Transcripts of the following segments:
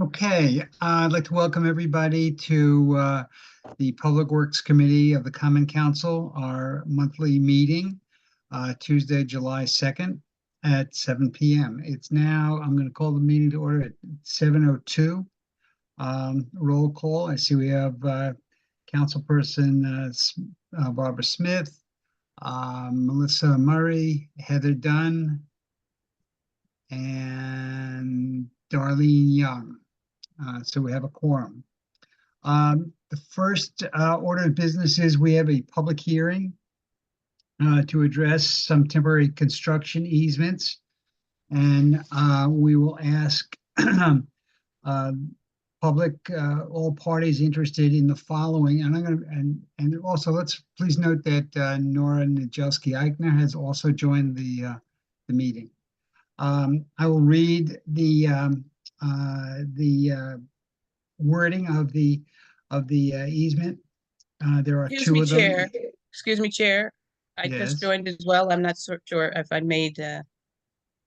Okay, I'd like to welcome everybody to the Public Works Committee of the Common Council, our monthly meeting, Tuesday, July 2nd at 7 p.m. It's now, I'm going to call the meeting to order at 7:02. Roll call. I see we have Councilperson Barbara Smith, Melissa Murray, Heather Dunn, and Darlene Young. So we have a quorum. The first order of business is we have a public hearing to address some temporary construction easements. And we will ask public, all parties interested in the following. And I'm going to, and also let's please note that Nora Najelski-Eichner has also joined the meeting. I will read the wording of the easement. There are two of them. Chair. Excuse me, Chair. I just joined as well. I'm not sure if I made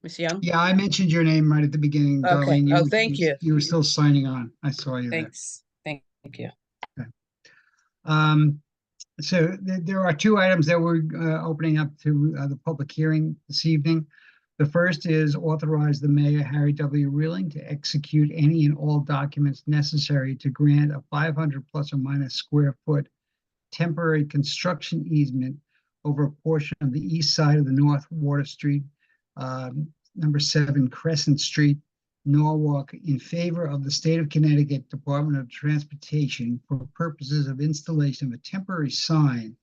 Ms. Young. Yeah, I mentioned your name right at the beginning, Okay. Darlene. Thank you. You were still signing on. I saw you Thanks. there. Thank you. Okay. So there are two items that we're opening up to the public hearing this evening. The first is authorize the mayor, Harry W. Reeling, to execute any and all documents necessary to grant a 500 plus or minus square foot temporary construction easement over a portion of the east side of the North Water Street, number 7 Crescent Street, Norwalk, in favor of the State of Connecticut Department of Transportation for purposes of installation of a temporary sign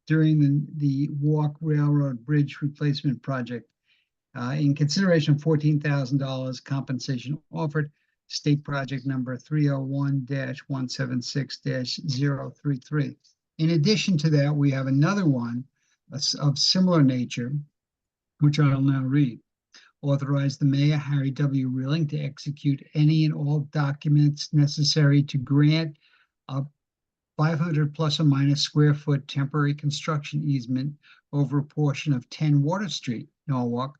during the Walk Railroad Bridge Replacement Project. In consideration of $14,000 compensation offered, state project number 301-176-033. In addition to that, we have another one of similar nature, which I'll now read. Authorize the mayor, Harry W. Reeling, to execute any and all documents necessary to grant a 500 plus or minus square foot temporary construction easement over a portion of 10 Water Street, Norwalk,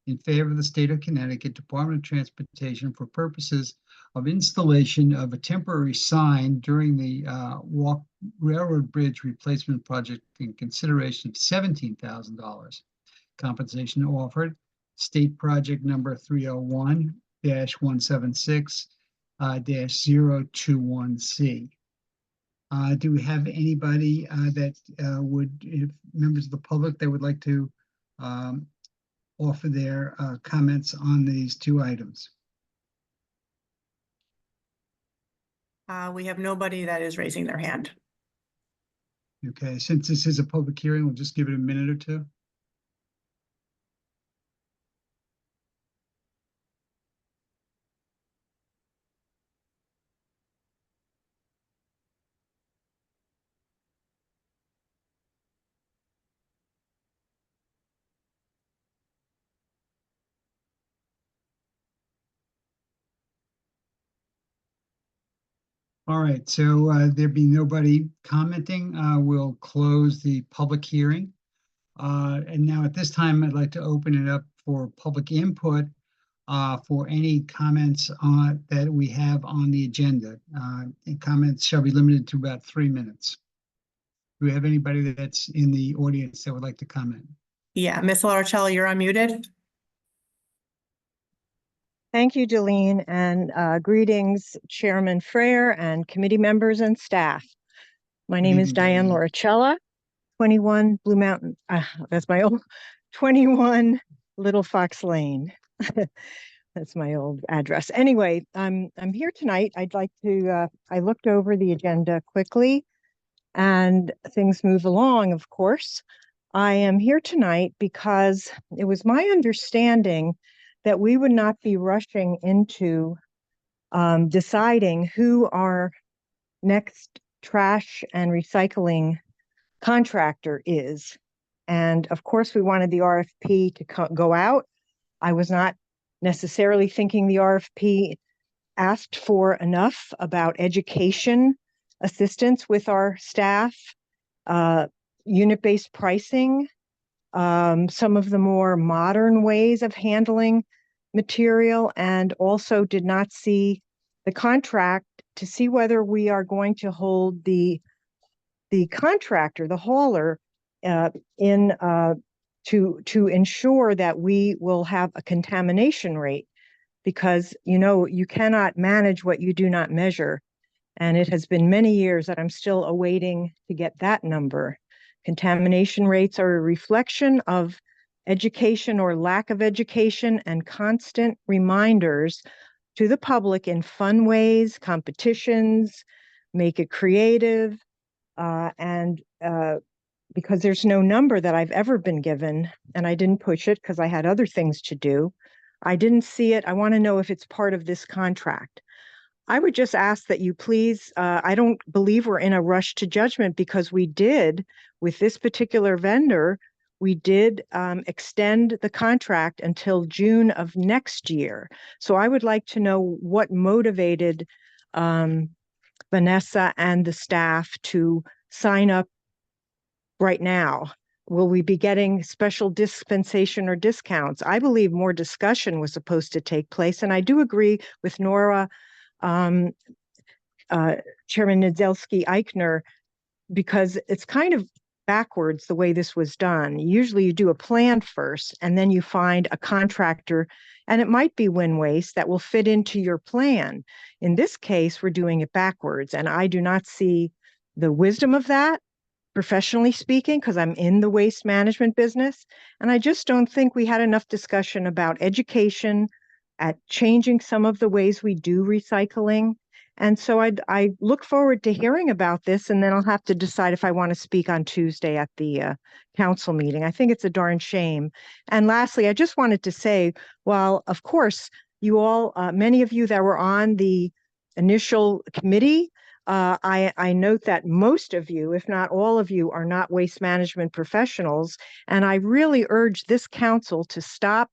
in favor of the State of Connecticut Department of Transportation for purposes of installation of a temporary sign during the Walk Railroad Bridge Replacement Project in consideration of $17,000. Compensation offered, state project number 301-176-021C. Do we have anybody that if members of the public that would like to offer their comments on these two items? We have nobody that is raising their hand. Okay, since this is a public hearing, we'll just give it a minute or two. All right, so there being nobody commenting, we'll close the public hearing. And now at this time, I'd like to open it up for public input for any comments that we have on the agenda. And comments shall be limited to about 3 minutes. Do we have anybody that's in the audience that would like to comment? Yeah, Ms. Laricella, you're unmuted. Thank you, Darlene, and greetings, Chairman Frayer and committee members and staff. My name is Diane Laricella, 21 Blue Mountain. That's my old 21 Little Fox Lane. That's my old address. Anyway, I'm here tonight. I'd like to. I looked over the agenda quickly, and things move along. Of course, I am here tonight because it was my understanding that we would not be rushing into deciding who our next trash and recycling contractor is. And of course, we wanted the RFP to go out. I was not necessarily thinking the RFP asked for enough about education, assistance with our staff, unit-based pricing, some of the more modern ways of handling material, and also did not see the contract to see whether we are going to hold the contractor, the hauler, to ensure that we will have a contamination rate, because you cannot manage what you do not measure. And it has been many years that I'm still awaiting to get that number. Contamination rates are a reflection of education or lack of education and constant reminders to the public in fun ways, competitions, make it creative, and because there's no number that I've ever been given, and I didn't push it because I had other things to do. I didn't see it. I want to know if it's part of this contract. I would just ask that you please, I don't believe we're in a rush to judgment, because we did, with this particular vendor, we did extend the contract until June of next year. So I would like to know what motivated Vanessa and the staff to sign up right now. Will we be getting special dispensation or discounts? I believe more discussion was supposed to take place. And I do agree with Nora, Chairman Niedzielski-Eichner, because it's kind of backwards the way this was done. Usually you do a plan first, and then you find a contractor, and it might be Win Waste that will fit into your plan. In this case, we're doing it backwards, and I do not see the wisdom of that, professionally speaking, because I'm in the waste management business. And I just don't think we had enough discussion about education, at changing some of the ways we do recycling. And so I look forward to hearing about this, and then I'll have to decide if I want to speak on Tuesday at the council meeting. I think it's a darn shame. And lastly, I just wanted to say, while of course you all, many of you that were on the initial committee, I note that most of you, if not all of you, are not waste management professionals. And I really urge this council to stop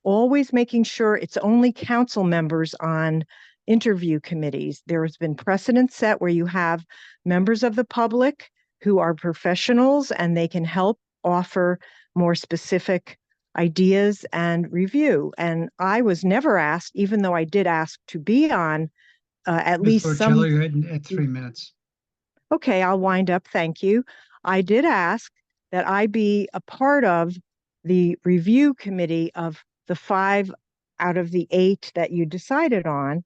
always making sure it's only council members on interview committees. There has been precedent set where you have members of the public who are professionals, and they can help offer more specific ideas and review. And I was never asked, even though I did ask to be on at Ms. least some. Lorcello, you're at 3 minutes. Okay, I'll wind up. Thank you. I did ask that I be a part of the review committee of the 5 out of the 8 that you decided on.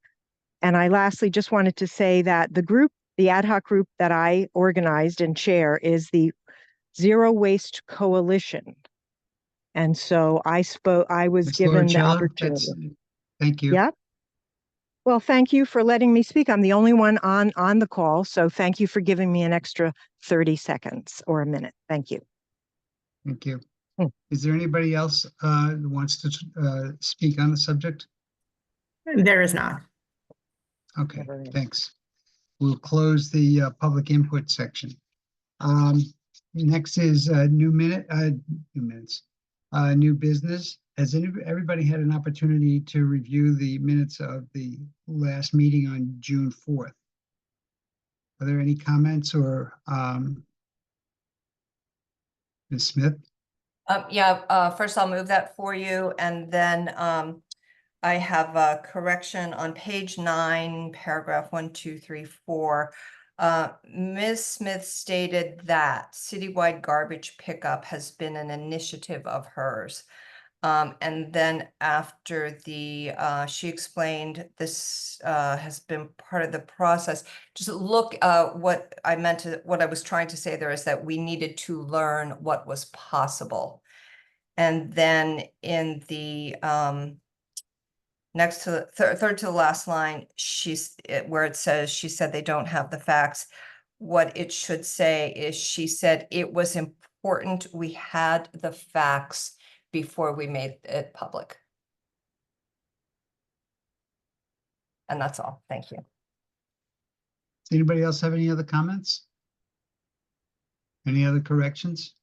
And I lastly just wanted to say that the group, the ad hoc group that I organized and chair, is the Zero Waste Coalition. And so I was Ms. given the Lorcello, opportunity. thank you. Yeah. Well, thank you for letting me speak. I'm the only one on the call, so thank you for giving me an extra 30 seconds or a minute. Thank you. Thank you. Is there anybody else who wants to speak on the subject? There is not. Okay, thanks. We'll close the public input section. Next is new business. Has everybody had an opportunity to review the minutes of the last meeting on June 4th? Are there any comments, or Ms. Smith? First I'll move that for you, and then I have a correction on page 9, paragraph 1, 2, 3, 4. Ms. Smith stated that citywide garbage pickup has been an initiative of hers. And then after she explained this has been part of the process. Just look, what I was trying to say there is that we needed to learn what was possible. And then in the next to the third to the last line, where it says, she said they don't have the facts. What it should say is, she said it was important we had the facts before we made it public. And that's all. Thank you. Does anybody else have any other comments? Any other corrections?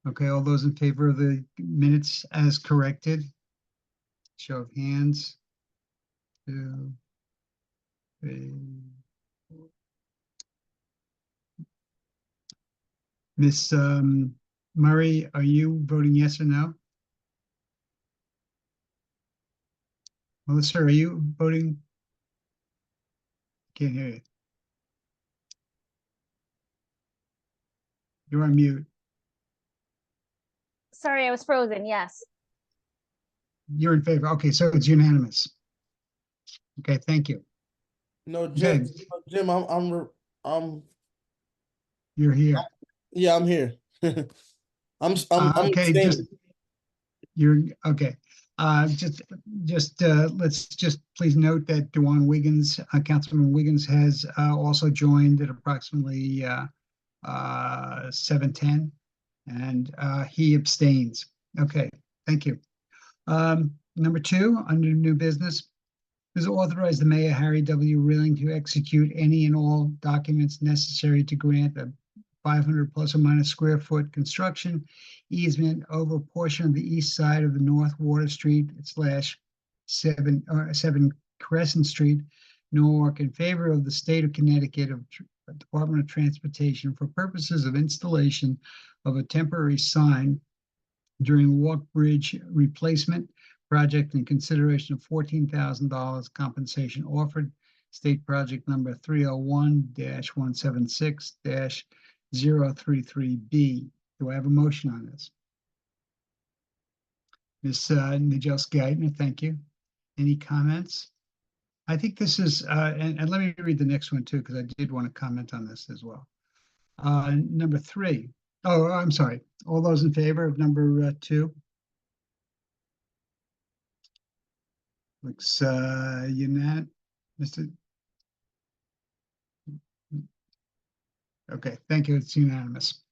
Okay, all those in favor of the minutes as corrected? Show of hands. 2, 3, 4. Miss Murray, are you voting yes or no? Melissa, are you voting Can't hear you. You're on mute. Sorry, I was frozen. Yes. You're in favor. Okay, so it's unanimous. Okay, thank you. No, Jim, Okay, Jim, I'm, you're here. yeah, I'm here. I'm Okay, just, abstaining. you're, okay. Let's just please note that Dewan Wiggins, Councilman Wiggins has also joined at approximately 7:10, and he abstains. Okay, thank you. Number 2, under new business, is authorize the mayor, Harry W. Rilling, to execute any and all documents necessary to grant a 500 plus or minus square foot construction easement over a portion of the east side of the North Water Street / 7 Crescent Street, Norwalk, in favor of the state of Connecticut Department of Transportation for purposes of installation of a temporary sign during Walk Bridge replacement project in consideration of $14,000 compensation offered. State project number 301-176-033B. Do I have a motion on this? Ms. Nadjelski-Eitner, thank you. Any comments? I think this is, and let me read the next one too, because I did want to comment on this as well. Number 3. Oh, I'm sorry. All those in favor of number 2? Looks unanimous. Mr. Okay, thank you. It's unanimous.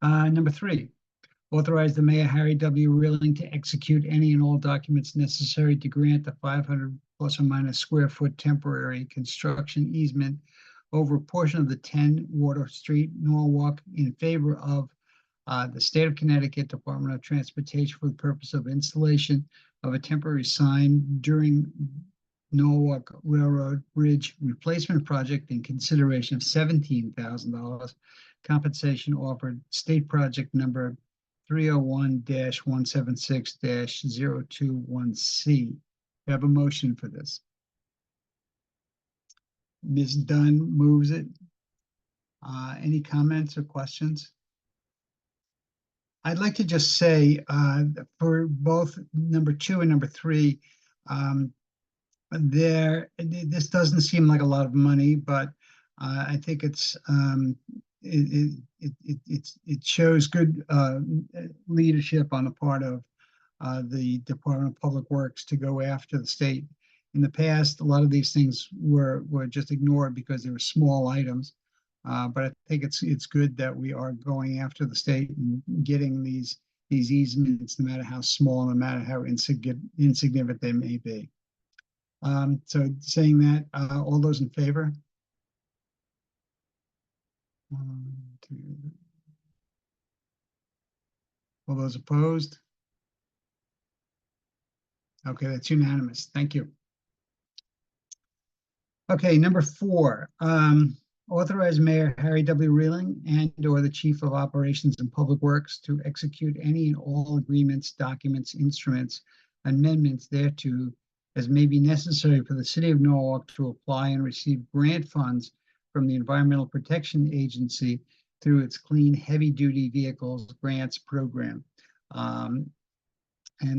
Number 3, authorize the mayor, Harry W. Rilling, to execute any and all documents necessary to grant the 500 plus or minus square foot temporary construction easement over a portion of the 10 Water Street, Norwalk, in favor of the state of Connecticut Department of Transportation for the purpose of installation of a temporary sign during Norwalk Railroad Bridge replacement project in consideration of $17,000 compensation offered. State project number 301-176-021C. We have a motion for this. Ms. Dunn moves it. Any comments or questions? I'd like to just say for both number 2 and number 3, this doesn't seem like a lot of money, but I think it shows good leadership on the part of the Department of Public Works to go after the state. In the past, a lot of these things were just ignored because they were small items. But I think it's good that we are going after the state and getting these easements, no matter how small, no matter how insignificant they may be. So saying that, all those in favor? 1, 2. All those opposed? Okay, that's unanimous. Thank you. Okay, number 4. Authorize Mayor Harry W. Rilling and/or the Chief of Operations and Public Works to execute any and all agreements, documents, instruments, amendments thereto as may be necessary for the City of Norwalk to apply and receive grant funds from the Environmental Protection Agency through its Clean Heavy-Duty Vehicles Grants Program. And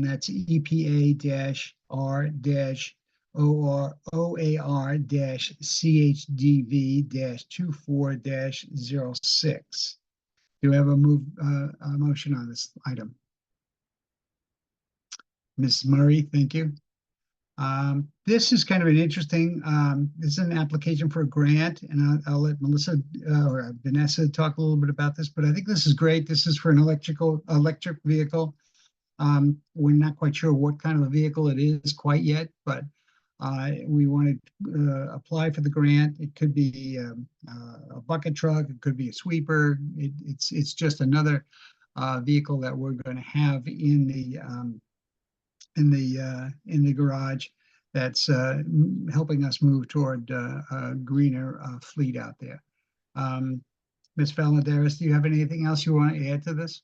that's EPA-OR-CHDV-24-06. Do we have a motion on this item? Ms. Murray, thank you. This is kind of an interesting, this is an application for a grant, and I'll let Melissa or Vanessa talk a little bit about this, but I think this is great. This is for an electric vehicle. We're not quite sure what kind of a vehicle it is quite yet, but we want to apply for the grant. It could be a bucket truck, it could be a sweeper. It's just another vehicle that we're going to have in the garage that's helping us move toward a greener fleet out there. Ms. Valadares, do you have anything else you want to add to this?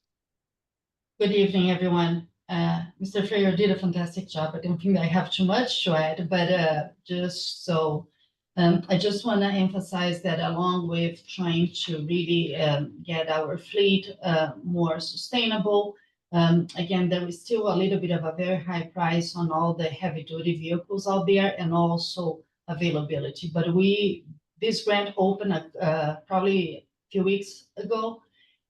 Good evening, everyone. Mr. Freyer did a fantastic job. I don't think I have too much to add, but just so I just want to emphasize that along with trying to really get our fleet more sustainable, again, there is still a little bit of a very high price on all the heavy-duty vehicles out there and also availability. But this grant opened probably a few weeks ago,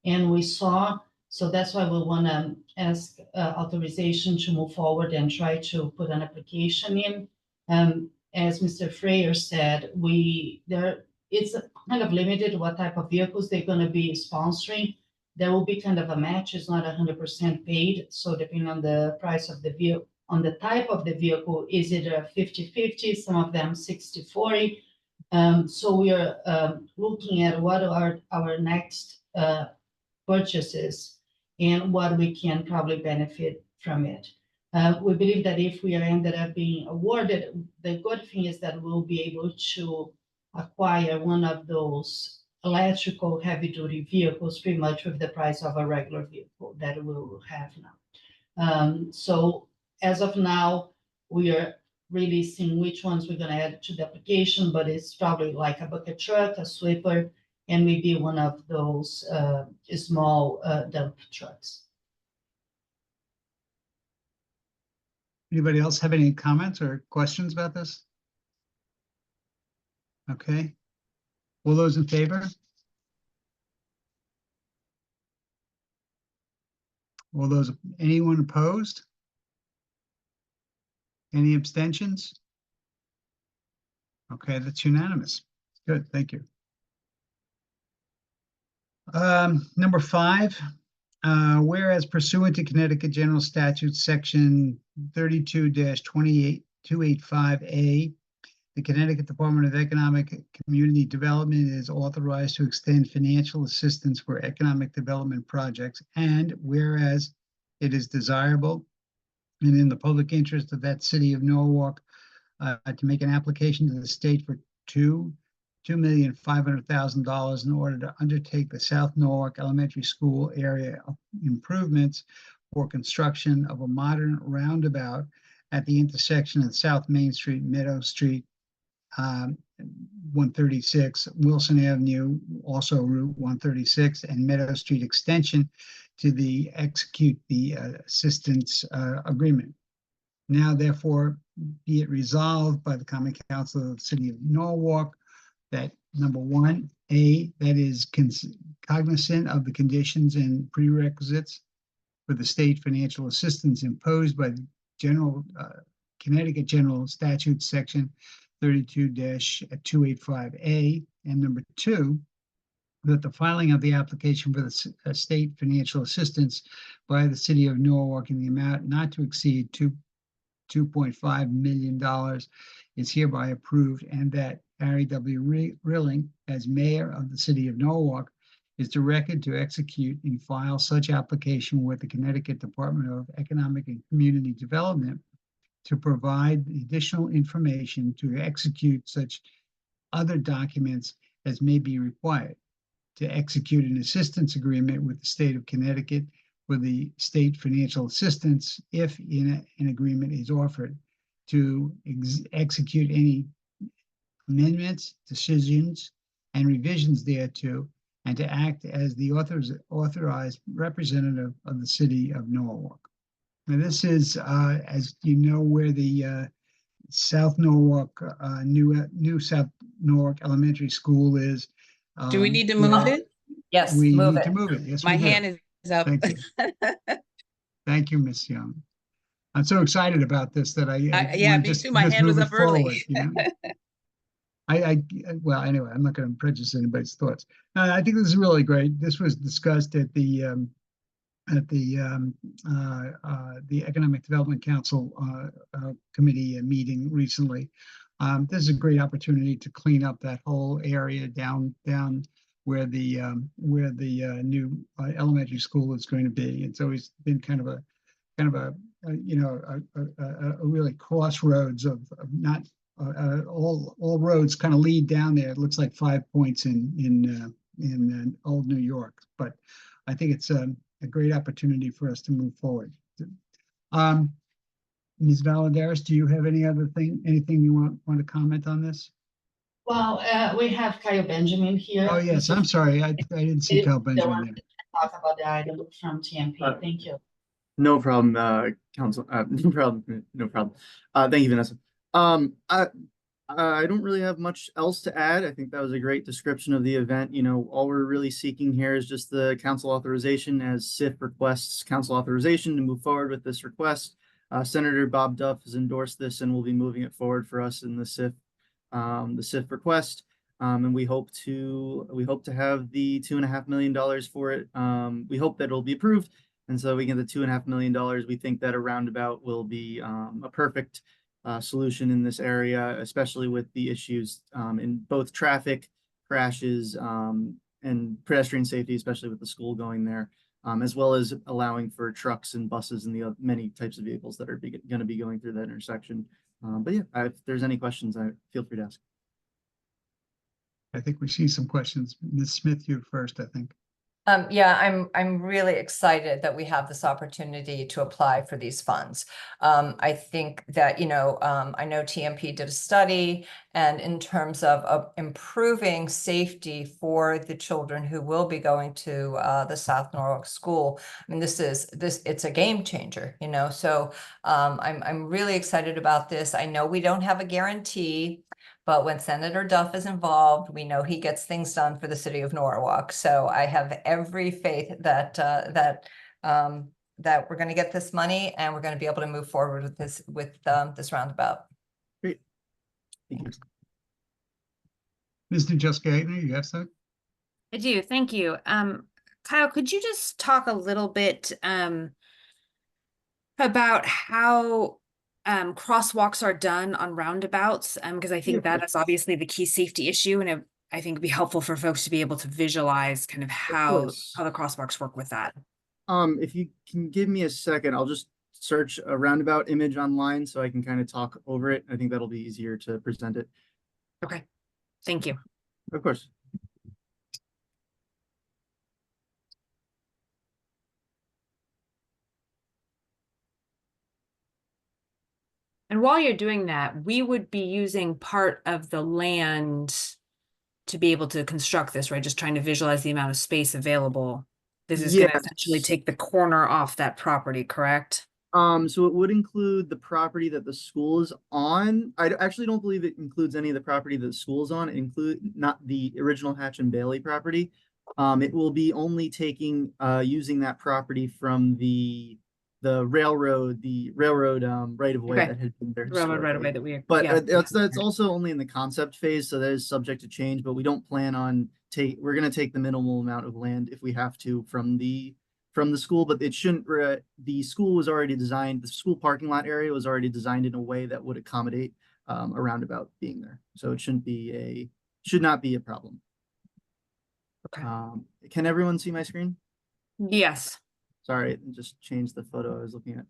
and we saw, so that's why we want to ask authorization to move forward and try to put an application in. As Mr. Freyer said, it's kind of limited what type of vehicles they're going to be sponsoring. There will be kind of a match. It's not 100% paid. So depending on the price of the vehicle, on the type of the vehicle, is it a 50-50, some of them 60-40. So we are looking at what are our next purchases and what we can probably benefit from it. We believe that if we are ended up being awarded, the good thing is that we'll be able to acquire one of those electrical heavy-duty vehicles pretty much with the price of a regular vehicle that we will have now. So as of now, we are really seeing which ones we're going to add to the application, but it's probably like a bucket truck, a sweeper, and maybe one of those small dump trucks. Anybody else have any comments or questions about this? Okay. All those in favor? All those, anyone opposed? Any abstentions? Okay, that's unanimous. Good, thank you. Number 5, whereas pursuant to Connecticut General Statute, Section 32-285A, the Connecticut Department of Economic Community Development is authorized to extend financial assistance for economic development projects, and whereas it is desirable and in the public interest of that city of Norwalk to make an application to the state for $2,500,000 in order to undertake the South Norwalk Elementary School area improvements for construction of a modern roundabout at the intersection of South Main Street, Meadow Street, 136, Wilson Avenue, also Route 136, and Meadow Street Extension to execute the assistance agreement. Now, therefore, be it resolved by the Common Council of the City of Norwalk that number 1A, that is cognizant of the conditions and prerequisites for the state financial assistance imposed by the Connecticut General Statute, Section 32-285A, and number 2, that the filing of the application for the state financial assistance by the city of Norwalk in the amount not to exceed $2.5 million is hereby approved, and that Harry W. Rilling, as mayor of the city of Norwalk, is directed to execute and file such application with the Connecticut Department of Economic and Community Development to provide additional information to execute such other documents as may be required, to execute an assistance agreement with the state of Connecticut for the state financial assistance if an agreement is offered, to execute any amendments, decisions, and revisions thereto, and to act as the authorized representative of the city of Norwalk. Now, this is, as you know, where the South Norwalk, new South Norwalk Elementary School is. Do we need to move it? Yes, We move need it. to move it. Yes, My we do. hand is up. Thank you. Thank you, Ms. Young. I'm so excited about this that I Yeah, wanna me just too. My hand move was it up early. forward, you know? Well, anyway, I'm not going to prejudice anybody's thoughts. I think this is really great. This was discussed at the Economic Development Council committee meeting recently. This is a great opportunity to clean up that whole area down where the new elementary school is going to be. It's always been kind of a really crossroads of not all roads kind of lead down there. It looks like 5 points in old New York, but I think it's a great opportunity for us to move forward. Ms. Valadares, do you have anything you want to comment on this? Well, we have Kyle Benjamin here. Oh, yes, I'm sorry. I didn't see He's Cal the Benjamin one there. that can talk about the item from TMP. Thank you. No problem, council, no problem, no problem. Thank you, Vanessa. I don't really have much else to add. I think that was a great description of the event. You know, all we're really seeking here is just the council authorization as SIF requests council authorization to move forward with this request. Senator Bob Duff has endorsed this and will be moving it forward for us in the SIF request. And we hope to have the $2.5 million for it. We hope that it'll be approved. And so we get the $2.5 million. We think that a roundabout will be a perfect solution in this area, especially with the issues in both traffic crashes and pedestrian safety, especially with the school going there, as well as allowing for trucks and buses and the many types of vehicles that are going to be going through that intersection. But yeah, if there's any questions, feel free to ask. I think we see some questions. Ms. Smith, you first, I think. Yeah, I'm really excited that we have this opportunity to apply for these funds. I think that, you know, I know TMP did a study, and in terms of improving safety for the children who will be going to the South Norwalk School, I mean, it's a game changer, you know. So I'm really excited about this. I know we don't have a guarantee, but when Senator Duff is involved, we know he gets things done for the city of Norwalk. So I have every faith that that we're going to get this money and we're going to be able to move forward with this roundabout. Great. Thank you. Ms. Nadjelski-Eichner, you have something? I do, thank you. Kyle, could you just talk a little bit about how crosswalks are done on roundabouts? Because I think that is obviously the key safety issue, and I think it'd be helpful for folks to be able to visualize kind of how the crosswalks work with that. If you can give me a second, I'll just search a roundabout image online so I can kind of talk over it. I think that'll be easier to present it. Okay, thank you. Of course. And while you're doing that, we would be using part of the land to be able to construct this, right? Just trying to visualize the amount of space available. This is going to essentially take the corner off that property, correct? So it would include the property that the school is on. I actually don't believe it includes any of the property that the school is on. It include not the original Hatch and Bailey property. It will be only taking using that property from the railroad right of way that had been there. Railroad right of way that we. But that's also only in the concept phase, so that is subject to change. But we don't plan on we're going to take the minimal amount of land if we have to from the school, but it shouldn't. The school was already designed. The school parking lot area was already designed in a way that would accommodate a roundabout being there, so it should not be a problem. Okay. Can everyone see my screen? Yes. Sorry, just changed the photo I was looking at.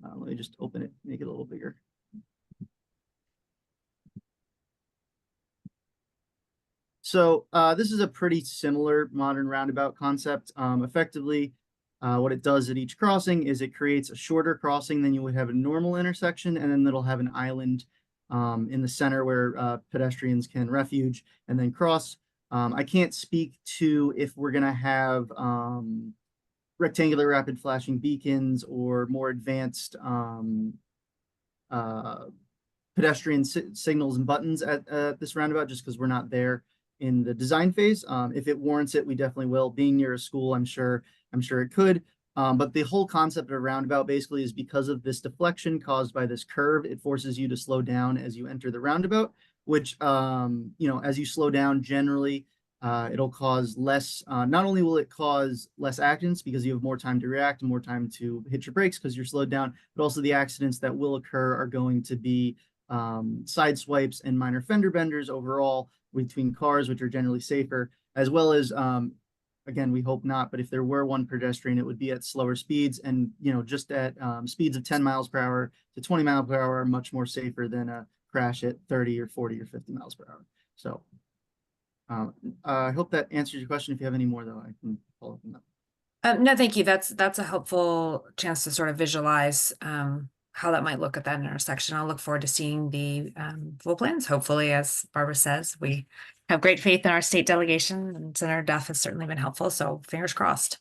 Let me just open it, make it a little bigger. So this is a pretty similar modern roundabout concept. Effectively, what it does at each crossing is it creates a shorter crossing than you would have a normal intersection, and then it'll have an island in the center where pedestrians can refuge and then cross. I can't speak to if we're going to have rectangular rapid flashing beacons or more advanced pedestrian signals and buttons at this roundabout, just because we're not there in the design phase. If it warrants it, we definitely will. Being near a school, I'm sure it could. But the whole concept of a roundabout basically is because of this deflection caused by this curve, it forces you to slow down as you enter the roundabout, which, as you slow down generally, it'll cause less, not only will it cause less accidents because you have more time to react and more time to hit your brakes because you're slowed down, but also the accidents that will occur are going to be side swipes and minor fender benders overall between cars, which are generally safer, as well as, again, we hope not, but if there were one pedestrian, it would be at slower speeds and, just at speeds of 10 miles per hour to 20 miles per hour are much more safer than a crash at 30 or 40 or 50 miles per hour. So I hope that answers your question. If you have any more, though, I can follow up on that. No, thank you. That's a helpful chance to sort of visualize how that might look at that intersection. I'll look forward to seeing the full plans. Hopefully, as Barbara says, we have great faith in our state delegation, and Senator Duff has certainly been helpful. So fingers crossed.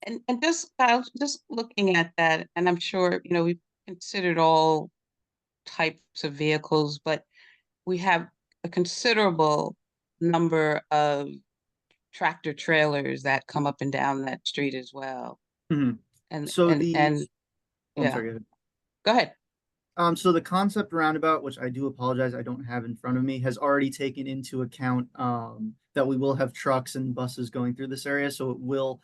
And just, Kyle, just looking at that, and I'm sure, you know, we've considered all types of vehicles, but we have a considerable number of tractor trailers that come up and down that street as well. Mhm. And, So and, the- and, I'm yeah, sorry, go ahead. go ahead. So the concept roundabout, which I do apologize, I don't have in front of me, has already taken into account that we will have trucks and buses going through this area, so it will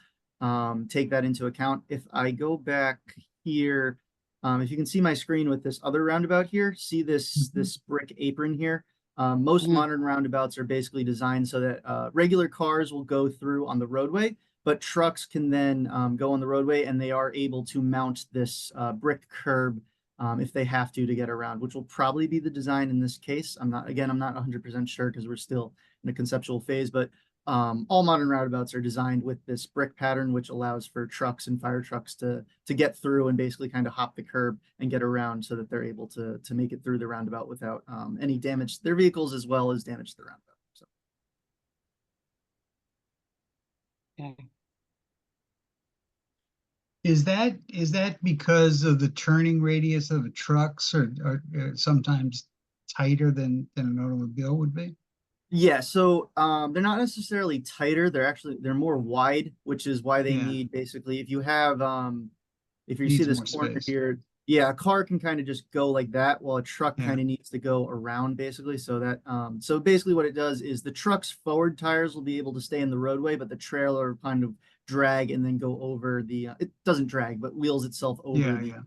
take that into account. If I go back here, if you can see my screen with this other roundabout here, see this brick apron here. Most Mhm. modern roundabouts are basically designed so that regular cars will go through on the roadway, but trucks can then go on the roadway, and they are able to mount this brick curb if they have to get around, which will probably be the design in this case. I'm not 100% sure because we're still in a conceptual phase, but all modern roundabouts are designed with this brick pattern, which allows for trucks and fire trucks to get through and basically kind of hop the curb and get around so that they're able to make it through the roundabout without any damage to their vehicles as well as damage to the roundabout. So. Okay. Is that because of the turning radius of the trucks or sometimes tighter than an automobile would be? Yeah, so they're not necessarily tighter, they're more wide, which is why they Yeah. need basically if you have if you Needs see this more corner space. here, yeah, a car can kind of just go like that while a truck Yeah. kind of needs to go around basically. So that so basically what it does is the truck's forward tires will be able to stay in the roadway, but the trailer kind of drag and then go over the it doesn't drag, but wheels itself over Yeah,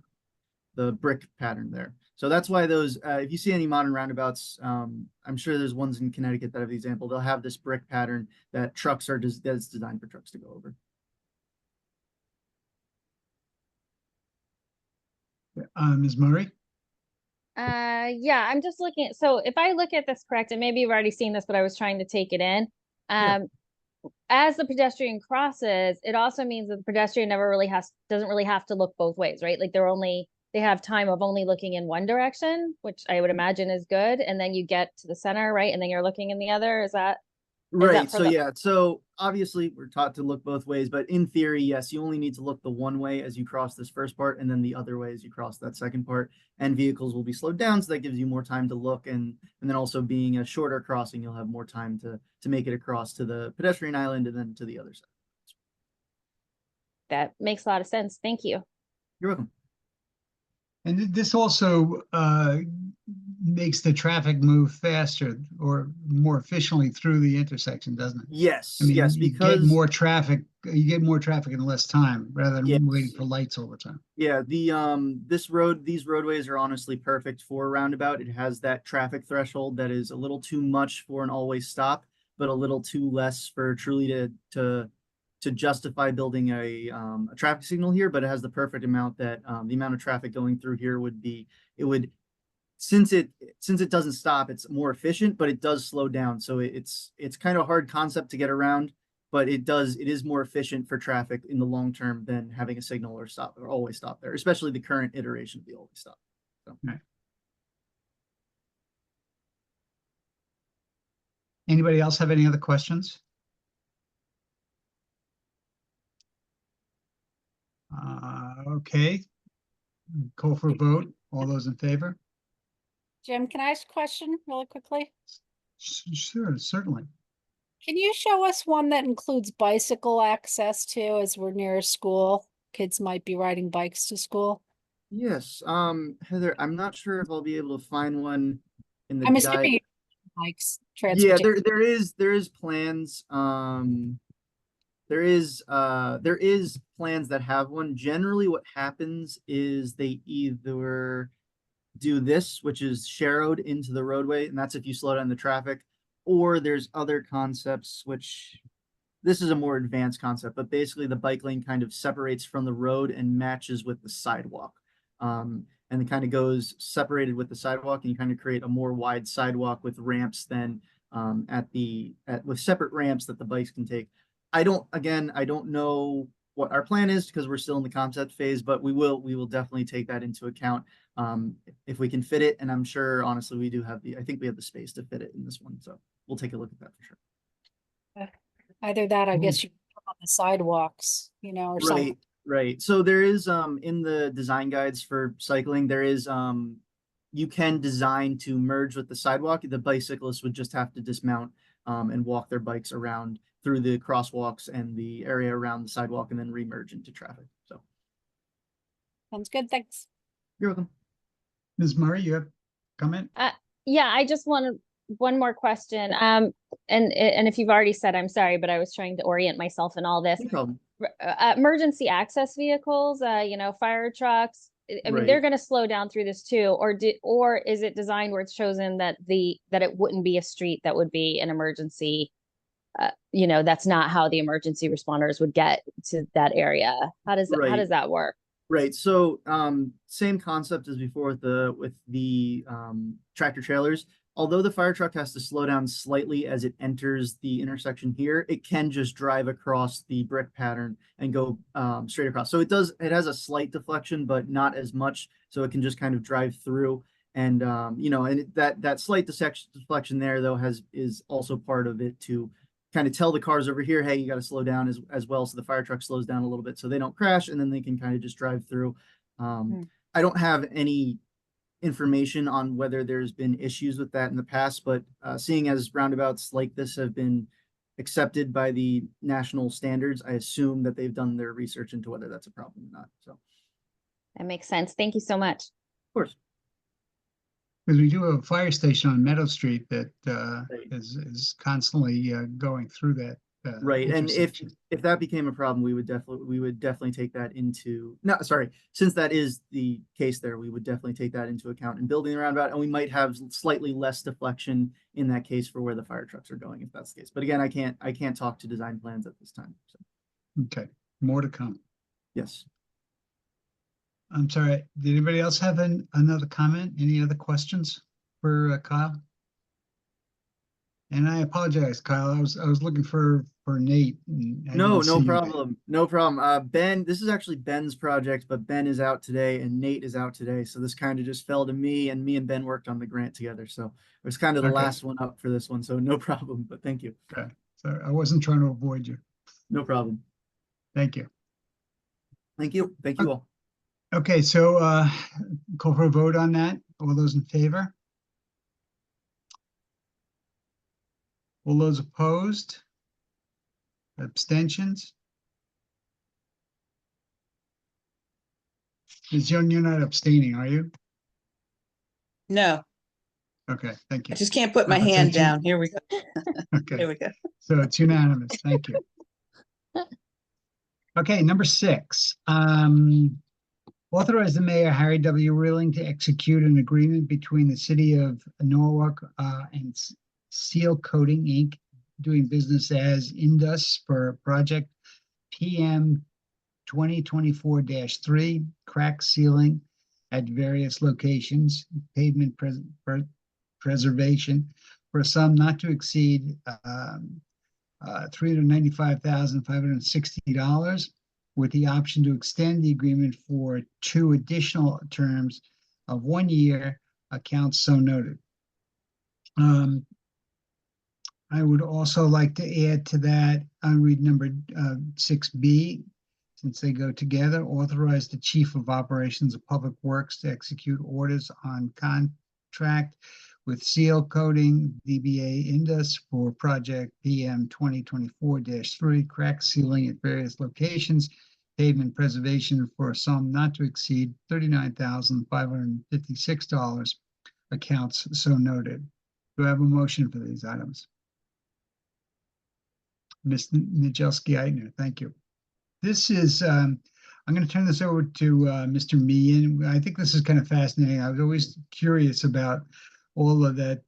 the brick pattern there. So that's why those, if you see any modern roundabouts, I'm sure there's ones in Connecticut that have the example, they'll have this brick pattern that trucks are that's designed for trucks to go over. Ms. Murray? Yeah, I'm just looking at, so if I look at this correct, and maybe you've already seen this, but I was trying to take it in. As the pedestrian crosses, it also means that the pedestrian doesn't really have to look both ways, right? Like they have time of only looking in one direction, which I would imagine is good. And then you get to the center, right? And then you're looking in the other. Is that Right. for So the- yeah. So obviously we're taught to look both ways, but in theory, yes, you only need to look the one way as you cross this first part, and then the other way as you cross that second part. And vehicles will be slowed down, so that gives you more time to look, and then also being a shorter crossing, you'll have more time to make it across to the pedestrian island and then to the other side. That makes a lot of sense. Thank you. You're welcome. And this also makes the traffic move faster or more efficiently through the intersection, doesn't it? Yes. I mean, yes. you Because get more traffic in less time rather than Yes. waiting for lights all the time. Yeah, these roadways are honestly perfect for a roundabout. It has that traffic threshold that is a little too much for an always stop, but a little too less for truly to justify building a traffic signal here. But it has the perfect amount that the amount of traffic going through here since it doesn't stop, it's more efficient, but it does slow down. So it's kind of a hard concept to get around, but it is more efficient for traffic in the long term than having a signal or stop or always stop there, especially the current iteration of the always stop. So. Right. Anybody else have any other questions? Okay. Call for a vote. All those in favor? Jim, can I ask a question really quickly? Sure, certainly. Can you show us one that includes bicycle access too, as we're near a school? Kids might be riding bikes to school. Yes, Heather, I'm not sure if I'll be able to find one in the I'm guide. assuming bikes, Yeah, transportation. there is plans. There is plans that have one. Generally, what happens is they either do this, which is sharrowed into the roadway, and that's if you slow down the traffic, or there's other concepts, which this is a more advanced concept, but basically the bike lane kind of separates from the road and matches with the sidewalk. And it kind of goes separated with the sidewalk, and you kind of create a more wide sidewalk with ramps than with separate ramps that the bikes can take. I don't know what our plan is because we're still in the concept phase, but we will definitely take that into account if we can fit it. And I'm sure, honestly, I think we have the space to fit it in this one. So we'll take a look at that for sure. Either that, I guess you put on the sidewalks, or something. Right. So there is in the design guides for cycling, there is you can design to merge with the sidewalk. The bicyclists would just have to dismount and walk their bikes around through the crosswalks and the area around the sidewalk and then remerge into traffic. So Sounds good, thanks. you're welcome. Ms. Murray, you have a comment? Yeah, I just wanted one more question. And if you've already said, I'm sorry, but I was trying to orient myself in all this. No problem. Emergency access vehicles, fire trucks. I mean, they're Right. going to slow down through this too, or is it designed where it's chosen that it wouldn't be a street that would be an emergency? That's not how the emergency responders would get to that area. How does Right. that work? Right. So same concept as before with the tractor trailers. Although the fire truck has to slow down slightly as it enters the intersection here, it can just drive across the brick pattern and go straight across. So it has a slight deflection, but not as much. So it can just kind of drive through. And that slight deflection there though is also part of it to kind of tell the cars over here, hey, you got to slow down as well. So the fire truck slows down a little bit so they don't crash and then they can kind of just drive through. I don't have any information on whether there's been issues with that in the past, but seeing as roundabouts like this have been accepted by the national standards, I assume that they've done their research into whether that's a problem or not. So of That makes sense. Thank you so much. course. Because we do have a fire station on Meadow Street that Right. is constantly going through that. Right. And intersection. if that became a problem, we would definitely take that into, no, sorry, since that is the case there, we would definitely take that into account in building the roundabout, and we might have slightly less deflection in that case for where the fire trucks are going, if that's the case. But again, I can't talk to design plans at this time. So Okay, more to come. yes. I'm sorry, did anybody else have another comment? Any other questions for Kyle? And I apologize, Kyle. I was looking for Nate. And I No didn't see you. problem. No problem. Ben, this is actually Ben's project, but Ben is out today and Nate is out today. So this kind of just fell to me, and me and Ben worked on the grant together. So it was kind of the Okay. last one up for this one. So no problem, but thank you. Okay, so I wasn't trying to avoid you. No problem. Thank you. Thank you. Thank you all. Okay, so call for a vote on that. All those in favor? All those opposed? Abstentions? Ms. Young, you're not abstaining, are you? No, Okay, thank I you. just can't put my So hand it's down. Here we go. Okay, Here we go. so it's unanimous. Thank you. Okay, number 6. Authorize the mayor, Harry W. Rilling, to execute an agreement between the city of Norwalk and Seal Coating, Inc., doing business as Indus for project PM 2024-3, crack sealing at various locations, pavement preservation for a sum not to exceed $395,560, with the option to extend the agreement for 2 additional terms of 1 year, accounts so noted. I would also like to add to that, I'll read number 6B, since they go together. Authorize the Chief of Operations of Public Works to execute orders on contract with Seal Coating DBA Indus for project PM 2024-3, crack sealing at various locations, pavement preservation for a sum not to exceed $39,556, accounts so noted. Do I have a motion for these items? Ms. Najelski-Eitner, thank you. This is, I'm going to turn this over to Mr. Meehan. I think this is kind of fascinating. I was always curious about all of that,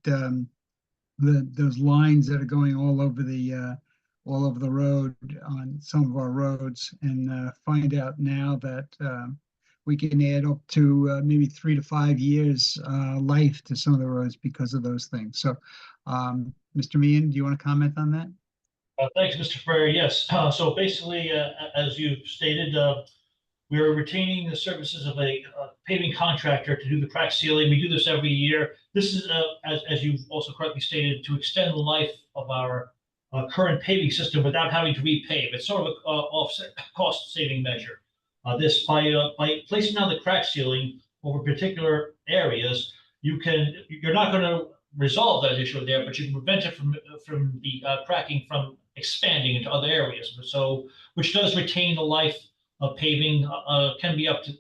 those lines that are going all over the road on some of our roads, and find out now that we can add up to maybe 3 to 5 years life to some of the roads because of those things. So, Mr. Meehan, do you want to comment on that? Thanks, Mr. Ferrer. Yes, so basically, as you stated, we are retaining the services of a paving contractor to do the crack sealing. We do this every year. This is, as you've also correctly stated, to extend the life of our current paving system without having to repave. It's sort of a offset cost-saving measure. This by placing down the crack sealing over particular areas, you're not going to resolve that issue there, but you can prevent it from the cracking from expanding into other areas. So, which does retain the life of paving, can be up to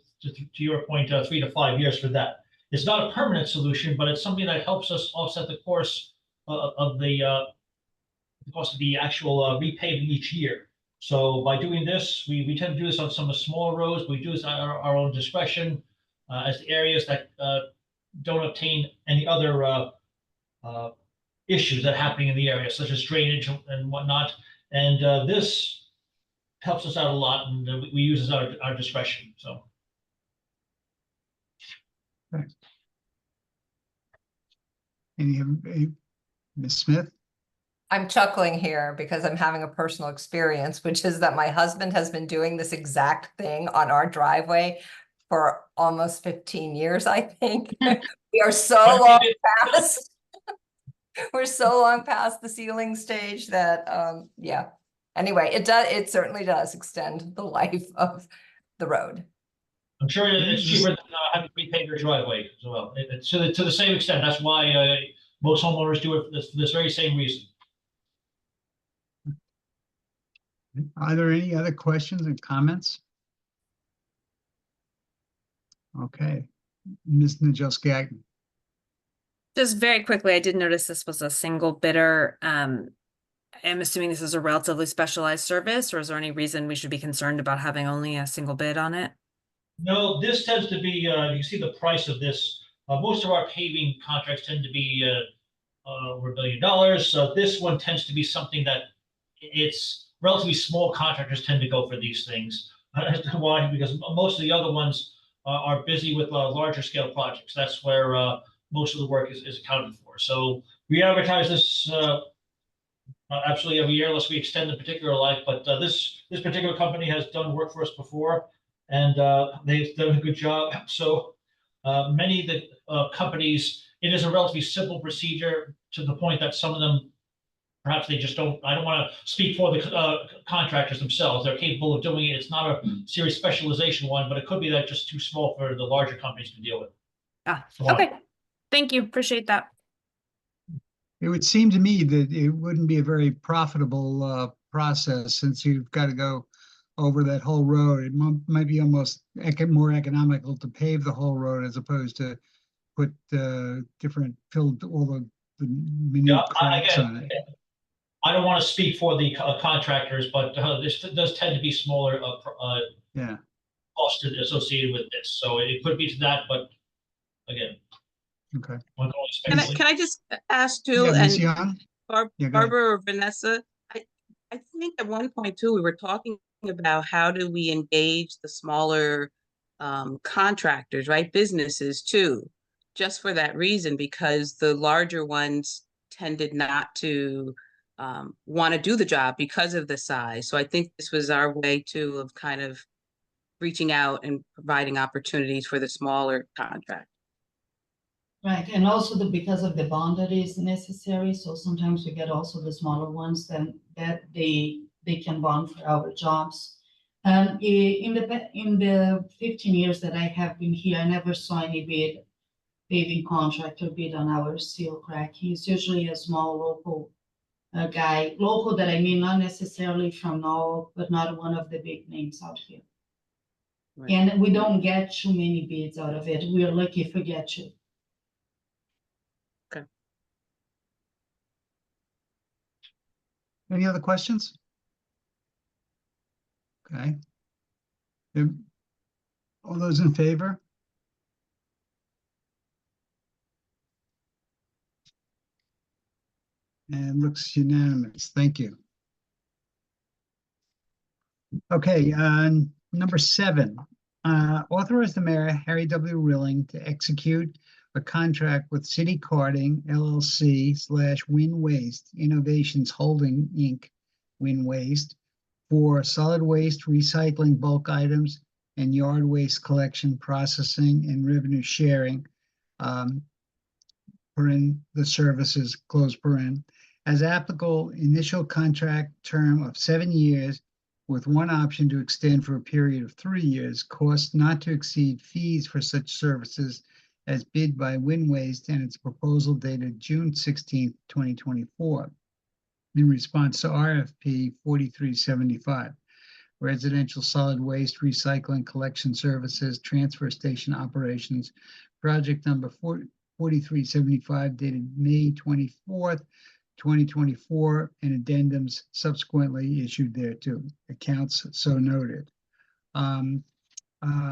your point, 3 to 5 years for that. It's not a permanent solution, but it's something that helps us offset the course of the cost of the actual repaving each year. So by doing this, we tend to do this on some of the smaller roads. We do this at our own discretion as the areas that don't obtain any other issues that are happening in the area, such as drainage and whatnot. And this helps us out a lot, and we use as our discretion. So. Thanks. Any, Ms. Smith? I'm chuckling here because I'm having a personal experience, which is that my husband has been doing this exact thing on our driveway for almost 15 years, I think. We are so long past. We're so long past the sealing stage that, yeah. Anyway, it certainly does extend the life of the road. I'm sure it's cheaper than having to repave your driveway as well. It's to the same extent. That's why most homeowners do it for this very same reason. Are there any other questions and comments? Okay, Ms. Najolski. Just very quickly, I did notice this was a single bidder. I'm assuming this is a relatively specialized service, or is there any reason we should be concerned about having only a single bid on it? No, this tends to be, you see the price of this. Most of our paving contracts tend to be over $1 billion. So this one tends to be something that it's relatively small contractors tend to go for these things. Why? Because most of the other ones are busy with larger scale projects. That's where most of the work is accounted for. So we advertise this absolutely every year unless we extend the particular life. But this particular company has done work for us before, and they've done a good job. So many of the companies, it is a relatively simple procedure to the point that some of them, perhaps they just don't, I don't want to speak for the contractors themselves. They're capable of doing it. It's not a serious specialization one, but it could be that just too small for the larger companies to deal with. Okay. Thank you. Appreciate that. It would seem to me that it wouldn't be a very profitable process, since you've got to go over that whole road. It might be almost more economical to pave the whole road as opposed to put filled all the minute cracks on it. I don't want to speak for the contractors, but this does tend to be smaller cost associated with this. So it could be to that, but again. Okay. Can I just ask too, Yeah, Ms. and Young? Barbara or Vanessa, I think at one point too, we were talking about how do we engage the smaller contractors, right? Businesses too, just for that reason, because the larger ones tended not to want to do the job because of the size. So I think this was our way too of kind of reaching out and providing opportunities for the smaller contractors. Right, and also because of the bond that is necessary, so sometimes we get also the smaller ones then that they can bond for our jobs. And in the 15 years that I have been here, I never saw any paving contractor bid on our seal crack. He's usually a small local guy, local that I mean not necessarily from Norwalk, but not one of the big names out here. Right. And we don't get too many bids out of it. We are lucky if we get two. Any other questions? Okay. All those in favor? And looks unanimous. Thank you. Okay, number 7, authorize the mayor, Harry W. Rilling, to execute a contract with City Carting LLC / Win Waste Innovations Holding Inc. Wind Waste for solid waste recycling bulk items and yard waste collection, processing, and revenue sharing. Paren the services, close paren, as applicable, initial contract term of 7 years with one option to extend for a period of 3 years, cost not to exceed fees for such services as bid by Wind Waste and its proposal dated June 16th, 2024. In response to RFP 4375, residential solid waste recycling collection services, transfer station operations, project number 4375 dated May 24th, 2024, and addendums subsequently issued thereto. Accounts so noted.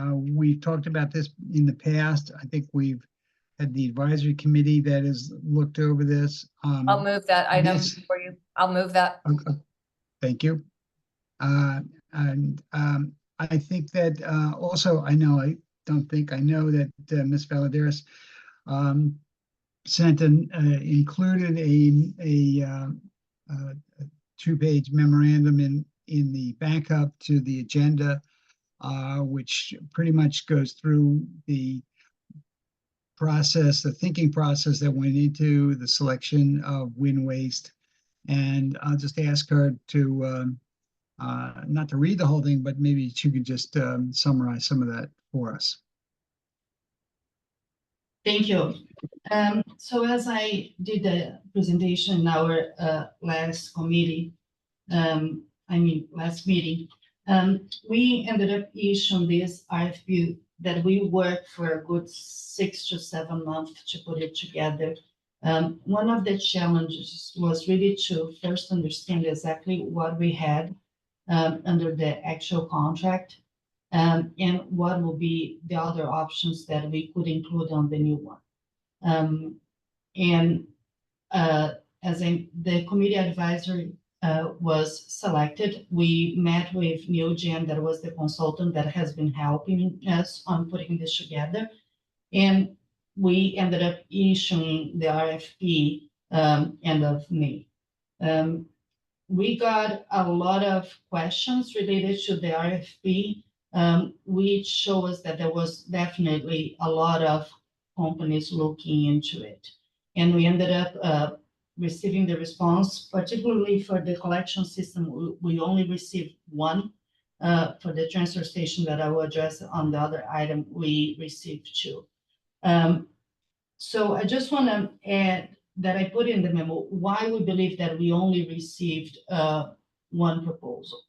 We talked about this in the past. I think we've had the advisory committee that has looked over this. I'll move that item this- for you. I'll move that. Okay, thank you. I think that also, I know that Ms. Valadares included a 2-page memorandum in the backup to the agenda, which pretty much goes through the process, the thinking process that went into the selection of Wind Waste. And I'll just ask her to not to read the whole thing, but maybe she could just summarize some of that for us. Thank you. So as I did the presentation in our last committee, last meeting, we ended up issuing this RFP that we worked for a good 6 to 7 months to put it together. One of the challenges was really to first understand exactly what we had under the actual contract, and what will be the other options that we could include on the new one. The committee advisory was selected, we met with Neogen, that was the consultant that has been helping us on putting this together. And we ended up issuing the RFP end of May. We got a lot of questions related to the RFP, which show us that there was definitely a lot of companies looking into it. And we ended up receiving the response, particularly for the collection system. We only received one. For the transfer station that I will address on the other item, we received 2. So I just want to add that I put in the memo why we believe that we only received one proposal.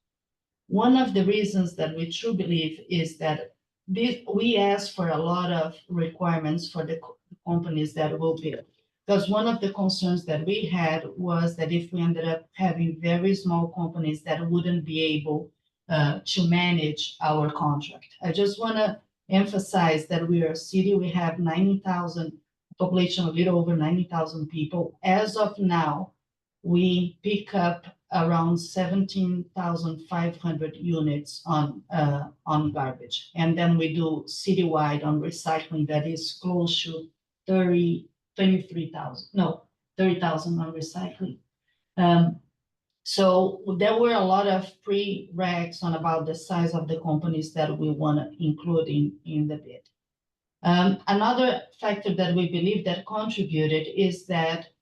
One of the reasons that we truly believe is that we asked for a lot of requirements for the companies that will bid. Because one of the concerns that we had was that if we ended up having very small companies that wouldn't be able to manage our contract. I just want to emphasize that we are a city, we have 90,000 population, a little over 90,000 people. As of now, we pick up around 17,500 units on garbage. And then we do citywide on recycling that is close to 30,000 on recycling. So there were a lot of pre-regs on about the size of the companies that we want to include in the bid. Another factor that we believe that contributed is that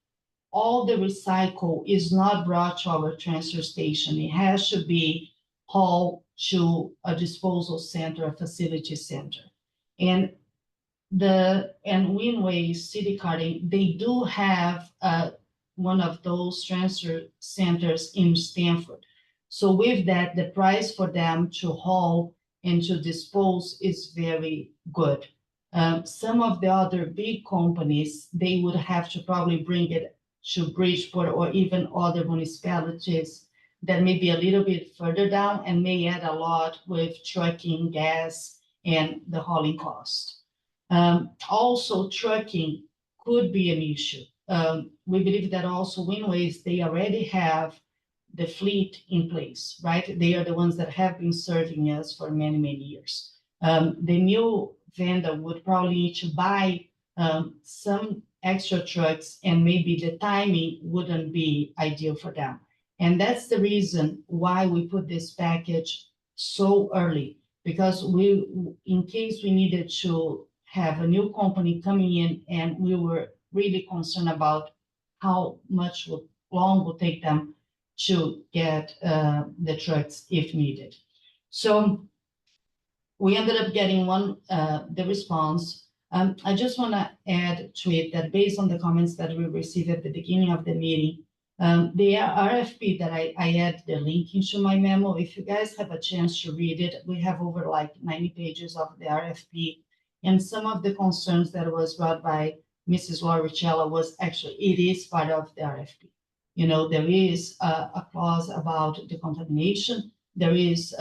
all the recycle is not brought to our transfer station. It has to be hauled to a disposal center, a facility center. And Wind Waste, City Carting, they do have one of those transfer centers in Stanford. So with that, the price for them to haul and to dispose is very good. Some of the other big companies, they would have to probably bring it to Bridgeport or even other municipalities that may be a little bit further down and may add a lot with trucking, gas, and the hauling cost. Also, trucking could be an issue. We believe that also Wind Waste, they already have the fleet in place, right? They are the ones that have been serving us for many, many years. The new vendor would probably need to buy some extra trucks, and maybe the timing wouldn't be ideal for them. And that's the reason why we put this package so early, because we, in case we needed to have a new company coming in, and we were really concerned about how much long would take them to get the trucks if needed. So we ended up getting the response. I just want to add to it that based on the comments that we received at the beginning of the meeting, the RFP that I add the link into my memo, if you guys have a chance to read it, we have over like 90 pages of the RFP. And some of the concerns that was brought by Mrs. Lauricella was actually, it is part of the RFP. You know, there is a clause about the contamination. There is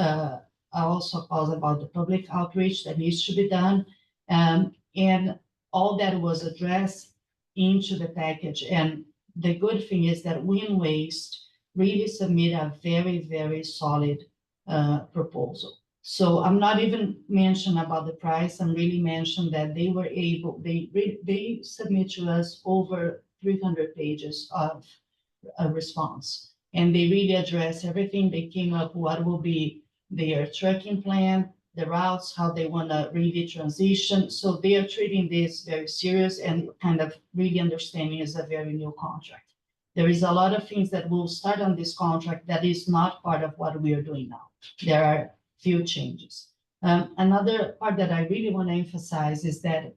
also a clause about the public outreach that needs to be done. And all that was addressed into the package. And the good thing is that Win Waste really submit a very, very solid proposal. So I'm not even mentioning about the price. I'm really mentioning that they were able, they submit to us over 300 pages of a response. And they really address everything. They came up what will be their trucking plan, the routes, how they want to really transition. So they are treating this very serious and kind of really understanding it's a very new contract. There is a lot of things that will start on this contract that is not part of what we are doing now. There are few changes. Another part that I really want to emphasize is that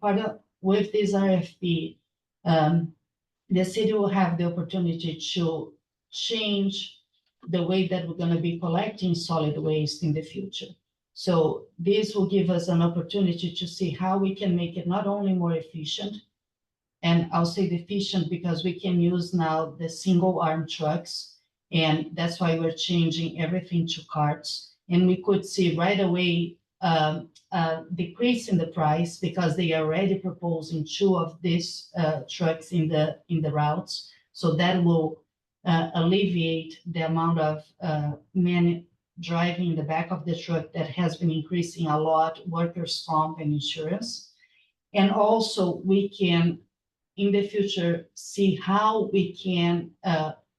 with this RFP, the city will have the opportunity to change the way that we're going to be collecting solid waste in the future. So this will give us an opportunity to see how we can make it not only more efficient, and I'll say efficient because we can use now the single arm trucks, and that's why we're changing everything to carts. And we could see right away decrease in the price because they are already proposing 2 of these trucks in the routes. So that will alleviate the amount of men driving in the back of the truck that has been increasing a lot, workers' comp and insurance. And also we can, in the future, see how we can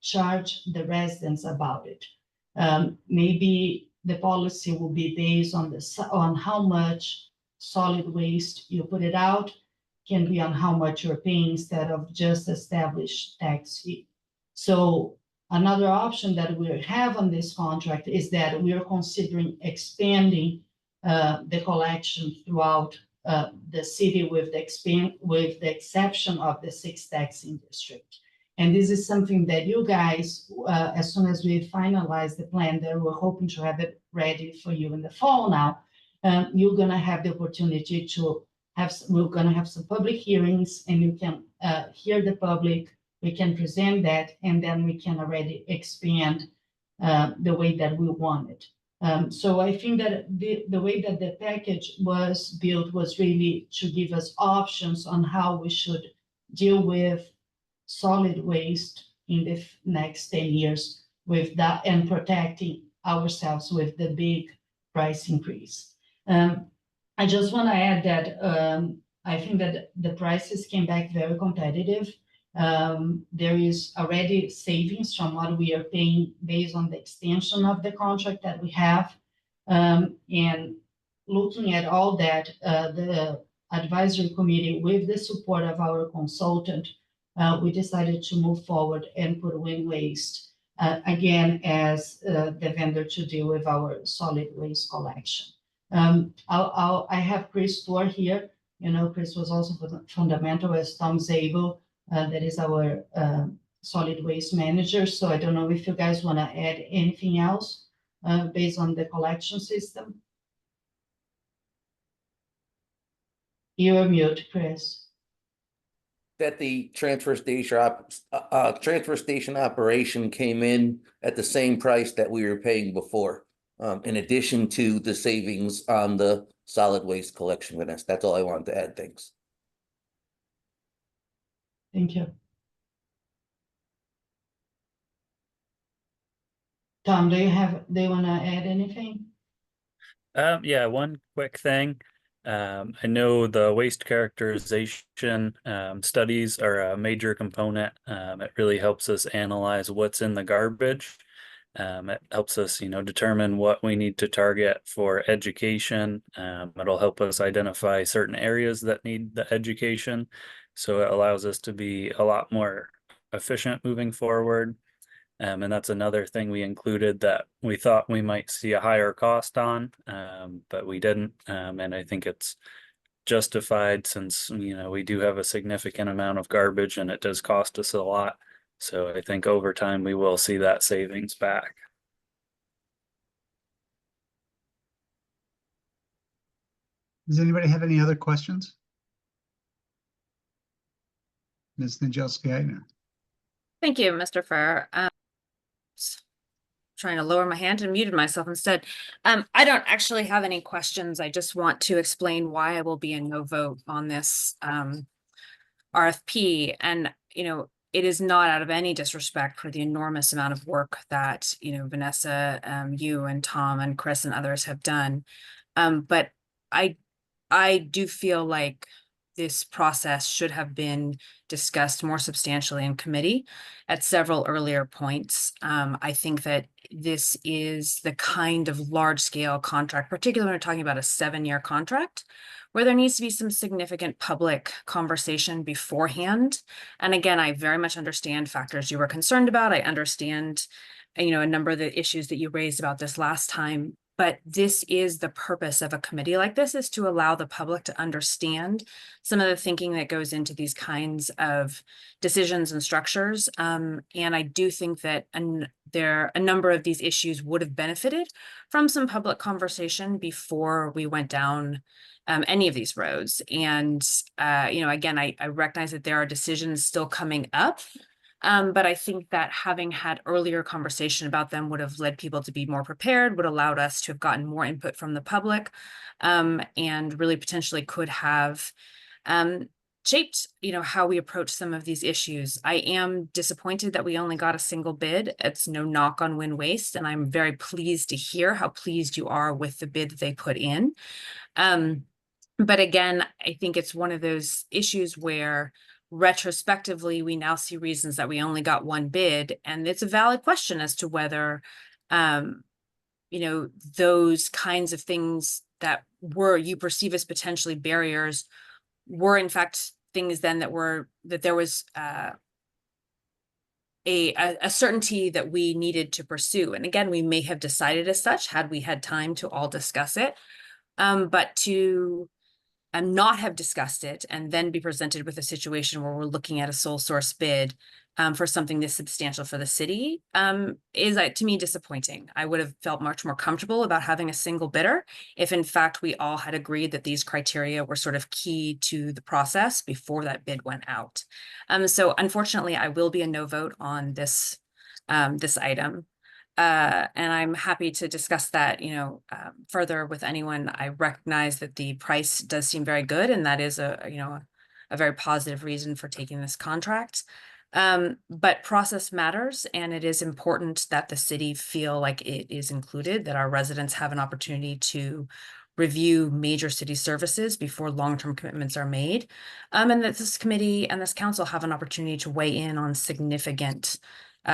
charge the residents about it. Maybe the policy will be based on how much solid waste you put it out, can be on how much you're paying instead of just established tax fee. So another option that we have on this contract is that we are considering expanding the collection throughout the city with the exception of the 6 taxing district. And this is something that you guys, as soon as we finalize the plan, that we're hoping to have it ready for you in the fall now, you're going to have the opportunity to we're going to have some public hearings, and you can hear the public, we can present that, and then we can already expand the way that we want it. So I think that the way that the package was built was really to give us options on how we should deal with solid waste in the next 10 years with that, and protecting ourselves with the big price increase. I just want to add that I think that the prices came back very competitive. There is already savings from what we are paying based on the extension of the contract that we have. And looking at all that, the advisory committee, with the support of our consultant, we decided to move forward and put Win Waste again as the vendor to deal with our solid waste collection. I have Chris Storr here. You know, Chris was also fundamental as Tom Zabel, that is our solid waste manager. So I don't know if you guys want to add anything else based on the collection system. You're mute, Chris. That the transfer station operation came in at the same price that we were paying before, in addition to the savings on the solid waste collection. Vanessa, that's all I wanted to add. Thanks. Thank you. Tom, do you want to add anything? Yeah, one quick thing. I know the waste characterization studies are a major component. It really helps us analyze what's in the garbage. It helps us, determine what we need to target for education. It'll help us identify certain areas that need the education. So it allows us to be a lot more efficient moving forward. And that's another thing we included that we thought we might see a higher cost on, but we didn't. And I think it's justified since, we do have a significant amount of garbage and it does cost us a lot. So I think over time we will see that savings back. Does anybody have any other questions? Ms. Nadjelski? Thank you, Mr. Farrer. Trying to lower my hand and muted myself instead. I don't actually have any questions. I just want to explain why I will be a no vote on this RFP. And, it is not out of any disrespect for the enormous amount of work that, Vanessa, you and Tom and Chris and others have done. But I do feel like this process should have been discussed more substantially in committee at several earlier points. I think that this is the kind of large scale contract, particularly when we're talking about a 7-year contract, where there needs to be some significant public conversation beforehand. And again, I very much understand factors you were concerned about. I understand, a number of the issues that you raised about this last time. But this is the purpose of a committee like this, is to allow the public to understand some of the thinking that goes into these kinds of decisions and structures. And I do think that a number of these issues would have benefited from some public conversation before we went down any of these roads. And, again, I recognize that there are decisions still coming up. But I think that having had earlier conversation about them would have led people to be more prepared, would allowed us to have gotten more input from the public, and really potentially could have shaped, how we approach some of these issues. I am disappointed that we only got a single bid. It's no knock on Wind Waste, and I'm very pleased to hear how pleased you are with the bid that they put in. But again, I think it's one of those issues where retrospectively, we now see reasons that we only got one bid, and it's a valid question as to whether, those kinds of things that you perceive as potentially barriers were in fact things then that there was a certainty that we needed to pursue. And again, we may have decided as such had we had time to all discuss it, but to not have discussed it and then be presented with a situation where we're looking at a sole source bid for something this substantial for the city is, to me, disappointing. I would have felt much more comfortable about having a single bidder if in fact we all had agreed that these criteria were sort of key to the process before that bid went out. So unfortunately, I will be a no vote on this item. And I'm happy to discuss that, further with anyone. I recognize that the price does seem very good, and that is a very positive reason for taking this contract. But process matters, and it is important that the city feel like it is included, that our residents have an opportunity to review major city services before long-term commitments are made, and that this committee and this council have an opportunity to weigh in on significant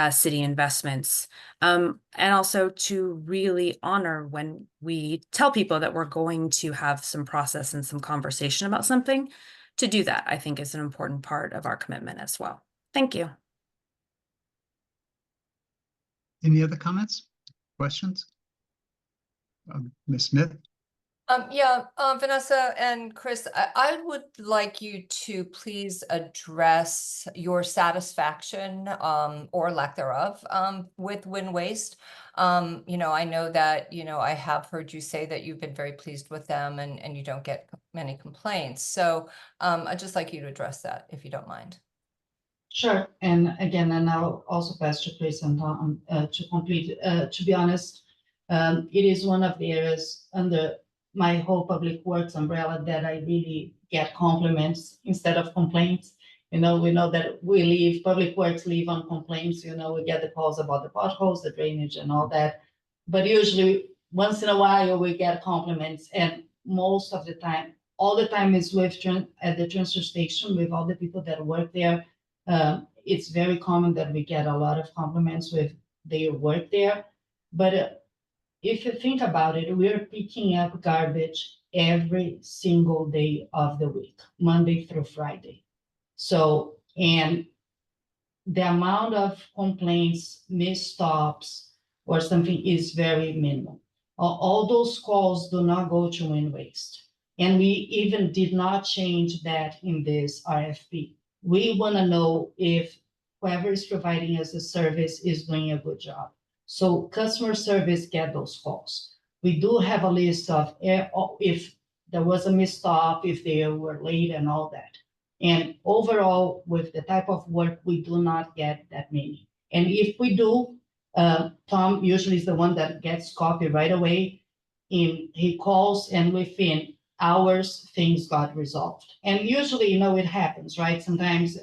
city investments, and also to really honor when we tell people that we're going to have some process and some conversation about something. To do that, I think, is an important part of our commitment as well. Thank you. Any other comments, questions? Ms. Smith? Vanessa and Chris, I would like you to please address your satisfaction or lack thereof with Wind Waste. I know that, I have heard you say that you've been very pleased with them and you don't get many complaints. So I'd just like you to address that, if you don't mind. Sure. And again, and I'll also pass to Chris and Tom to complete. To be honest, it is one of the areas under my whole public works umbrella that I really get compliments instead of complaints. We know that public works live on complaints. We get the calls about the potholes, the drainage and all that. But usually once in a while we get compliments, and most of the time, all the time is at the transfer station with all the people that work there. It's very common that we get a lot of compliments with their work there. But if you think about it, we're picking up garbage every single day of the week, Monday through Friday. So, and the amount of complaints, missed stops, or something is very minimal. All those calls do not go to wind waste. And we even did not change that in this RFP. We want to know if whoever is providing us the service is doing a good job. So customer service get those calls. We do have a list of if there was a missed stop, if they were late and all that. And overall, with the type of work, we do not get that many. And if we do, Tom usually is the one that gets copy right away. He calls, and within hours, things got resolved. And usually, you know, it happens, right? Sometimes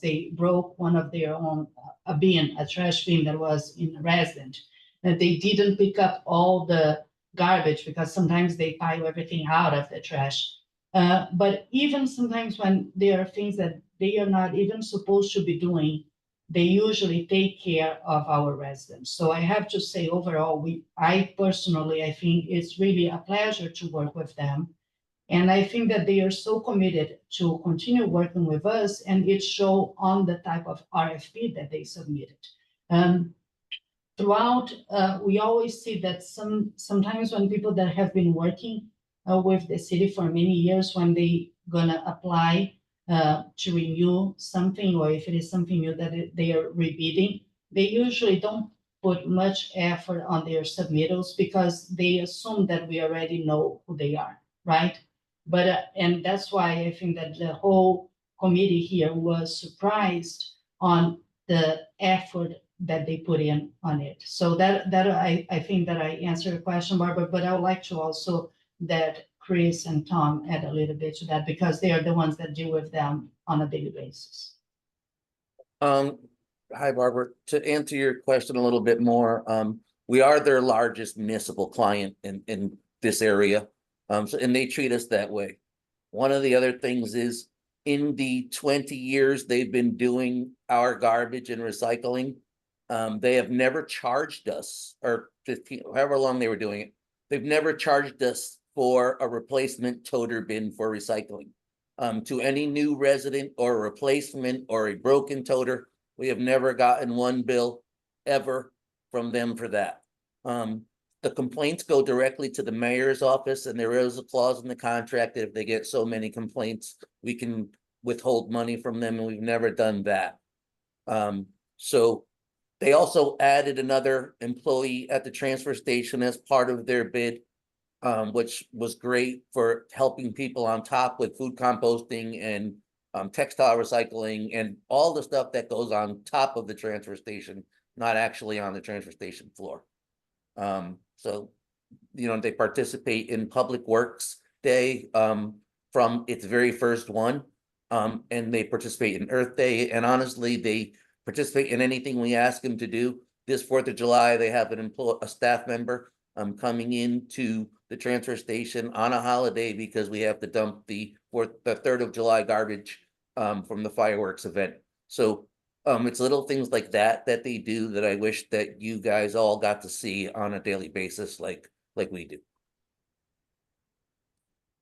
they broke one of their own, a bin, a trash bin that was in a resident. And they didn't pick up all the garbage because sometimes they pile everything out of the trash. But even sometimes when there are things that they are not even supposed to be doing, they usually take care of our residents. So I have to say, overall, I personally think it's really a pleasure to work with them. And I think that they are so committed to continue working with us, and it shows on the type of RFP that they submitted. Throughout, we always see that sometimes when people that have been working with the city for many years, when they gonna apply to renew something, or if it is something new that they are rebidding, they usually don't put much effort on their submittals because they assume that we already know who they are, right? But and that's why I think that the whole committee here was surprised on the effort that they put in on it. So that I think that I answered your question, Barbara, but I would like to also that Chris and Tom add a little bit to that because they are the ones that deal with them on a daily basis. Hi, Barbara. To answer your question a little bit more, we are their largest municipal client in this area. And they treat us that way. One of the other things is in the 20 years they've been doing our garbage and recycling, they have never charged us, or 15, however long they were doing it, they've never charged us for a replacement toter bin for recycling. To any new resident or a replacement or a broken toter, we have never gotten one bill ever from them for that. The complaints go directly to the mayor's office, and there is a clause in the contract that if they get so many complaints, we can withhold money from them, and we've never done that. So they also added another employee at the transfer station as part of their bid, which was great for helping people on top with food composting and textile recycling and all the stuff that goes on top of the transfer station, not actually on the transfer station floor. So, you know, they participate in Public Works Day from its very first one, and they participate in Earth Day, and honestly, they participate in anything we ask them to do. This 4th of July, they have a staff member coming into the transfer station on a holiday because we have to dump the 3rd of July garbage from the fireworks event. So it's little things like that they do that I wish that you guys all got to see on a daily basis like we do.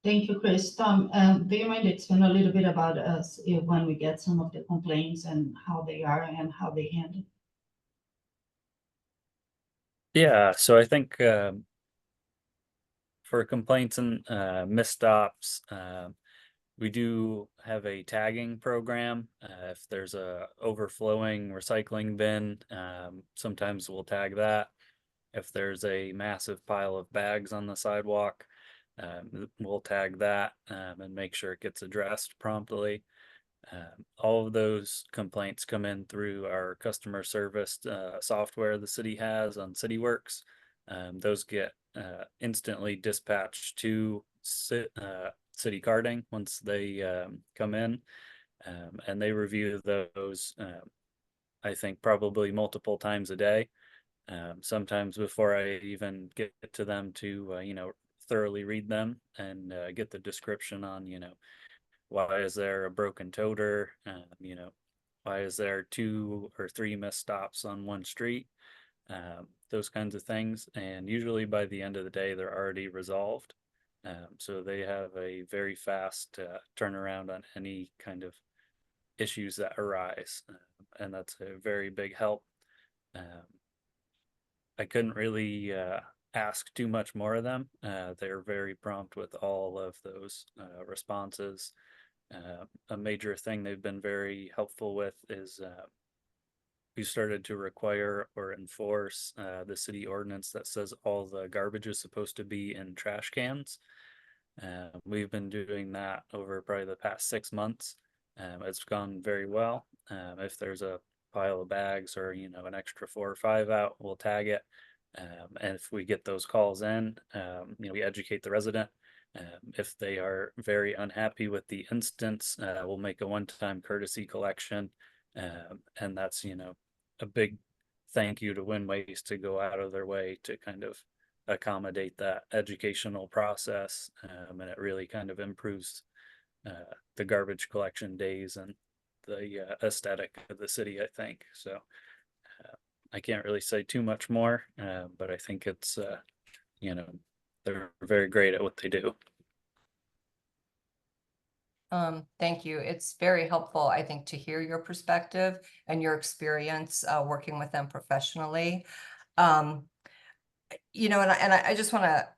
Thank you, Chris. Tom, do you mind explain a little bit about us when we get some of the complaints and how they are and how they handle? Yeah, so I think for complaints and misstops, we do have a tagging program. If there's a overflowing recycling bin, sometimes we'll tag that. If there's a massive pile of bags on the sidewalk, we'll tag that and make sure it gets addressed promptly. All of those complaints come in through our customer service software the city has on CityWorks. Those get instantly dispatched to city carding once they come in, and they review those I think probably multiple times a day, sometimes before I even get to them to you know, thoroughly read them and get the description on, you know, why is there a broken toter, you know, why is there 2 or 3 misstops on one street, those kinds of things. And usually by the end of the day, they're already resolved. So they have a very fast turnaround on any kind of issues that arise. And that's a very big help. I couldn't really ask too much more of them. They're very prompt with all of those responses. A major thing they've been very helpful with is we started to require or enforce the city ordinance that says all the garbage is supposed to be in trash cans. We've been doing that over probably the past 6 months. It's gone very well. If there's a pile of bags or, you know, an extra 4 or 5 out, we'll tag it. And if we get those calls in, you know, we educate the resident. If they are very unhappy with the instance, we'll make a one-time courtesy collection. And that's, you know, a big thank you to Win Waste to go out of their way to kind of accommodate that educational process. And it really kind of improves the garbage collection days and the aesthetic of the city, I think. So I can't really say too much more, but I think it's, you know, they're very great at what they do. Thank you. It's very helpful, I think, to hear your perspective and your experience working with them professionally. You know, and I just want to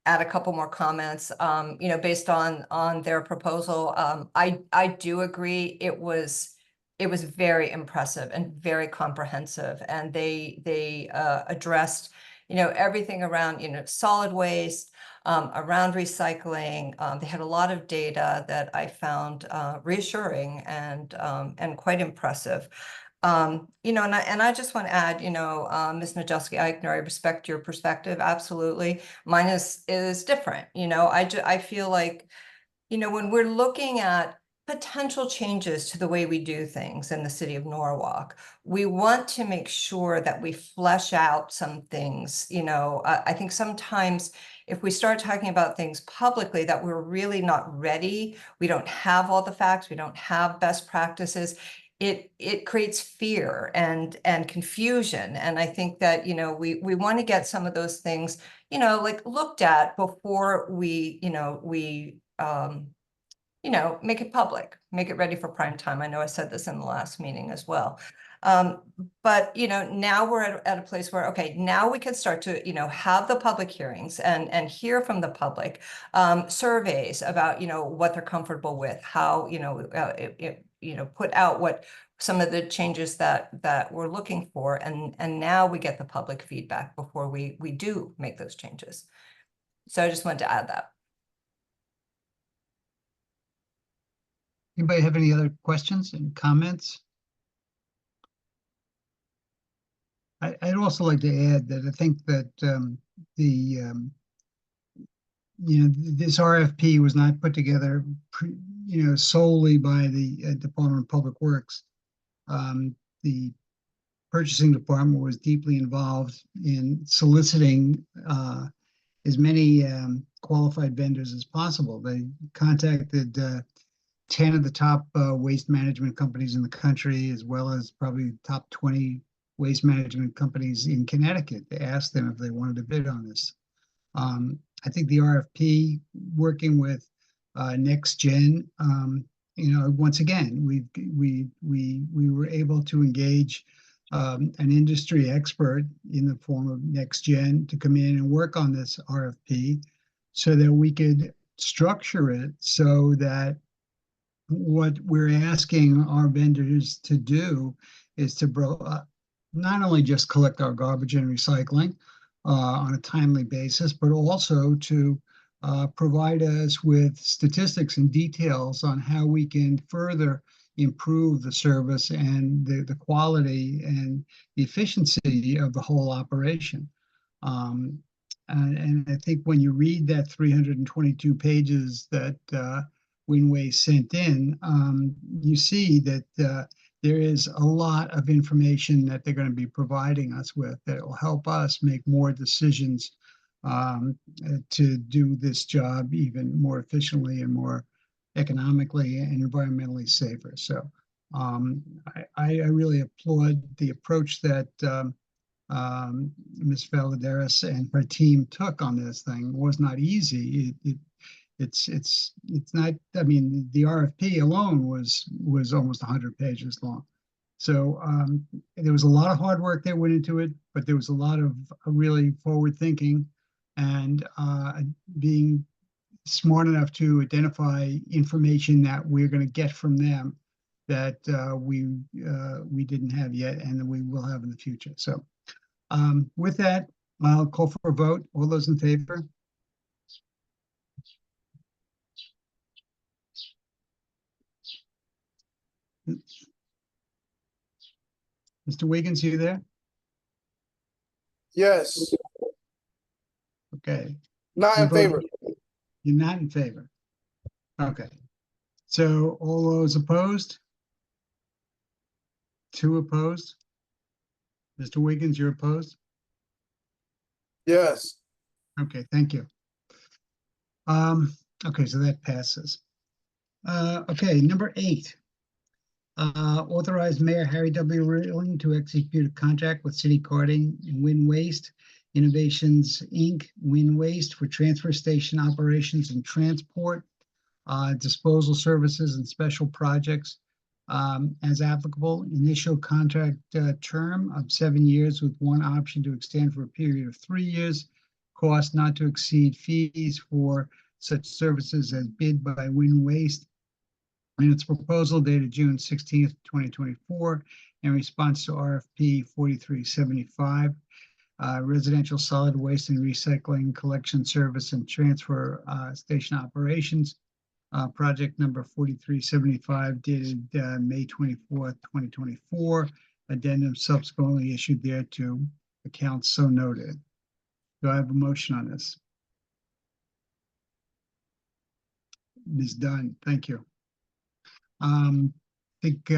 add a couple more comments. You know, based on their proposal, I do agree it was very impressive and very comprehensive, and they addressed, you know, everything around, you know, solid waste, around recycling. They had a lot of data that I found reassuring and quite impressive. You know, and I just want to add, you know, Ms. Najelski-Eichner, I respect your perspective, absolutely. Mine is different. You know, I feel like, you know, when we're looking at potential changes to the way we do things in the city of Norwalk, we want to make sure that we flesh out some things. You know, I think sometimes if we start talking about things publicly that we're really not ready, we don't have all the facts, we don't have best practices, it creates fear and confusion. And I think that, you know, we want to get some of those things, you know, like looked at before we, you know, make it public, make it ready for prime time. I know I said this in the last meeting as well. But, you know, now we're at a place where, okay, now we can start to, you know, have the public hearings and hear from the public, surveys about, you know, what they're comfortable with, how, you know, put out what some of the changes that we're looking for. And now we get the public feedback before we do make those changes. So I just wanted to add that. Anybody have any other questions and comments? I'd also like to add that I think that you know, this RFP was not put together, you know, solely by the Department of Public Works. The purchasing department was deeply involved in soliciting as many qualified vendors as possible. They contacted 10 of the top waste management companies in the country, as well as probably top 20 waste management companies in Connecticut. They asked them if they wanted to bid on this. I think the RFP, working with NextGen, you know, once again, we were able to engage an industry expert in the form of NextGen to come in and work on this RFP so that we could structure it so that what we're asking our vendors to do is to not only just collect our garbage and recycling on a timely basis, but also to provide us with statistics and details on how we can further improve the service and the quality and the efficiency of the whole operation. And I think when you read that 322 pages that Win Waste sent in, you see that there is a lot of information that they're going to be providing us with that will help us make more decisions to do this job even more efficiently and more economically and environmentally safer. So I really applaud the approach that Ms. Valadares and her team took on this thing was not easy. It's not, I mean, the RFP alone was almost 100 pages long. So there was a lot of hard work that went into it, but there was a lot of really forward thinking and being smart enough to identify information that we're going to get from them that we didn't have yet and that we will have in the future. So with that, I'll call for a vote. All those in favor? Mr. Wiggins, you there? Yes, Okay. not You in voted- favor. You're not in favor. Okay. So all those opposed? 2 opposed? Mr. Wiggins, you're opposed? Yes, Okay, thank you. Okay, so that passes. Okay, number 8. Authorize Mayor Harry W. Rilling to execute a contract with City Carding and Win Waste Innovations, Inc., Win Waste for transfer station operations and transport, disposal services and special projects as applicable. Initial contract term of 7 years with one option to extend for a period of 3 years. Cost not to exceed fees for such services as bid by Win Waste in its proposal dated June 16th, 2024, in response to RFP 4375, residential solid waste and recycling collection service and transfer station operations. Project number 4375 dated May 24th, 2024. Addendum subsequently issued thereto. Accounts so noted. Do I have a motion on this? Ms. Dunn, thank you. I think,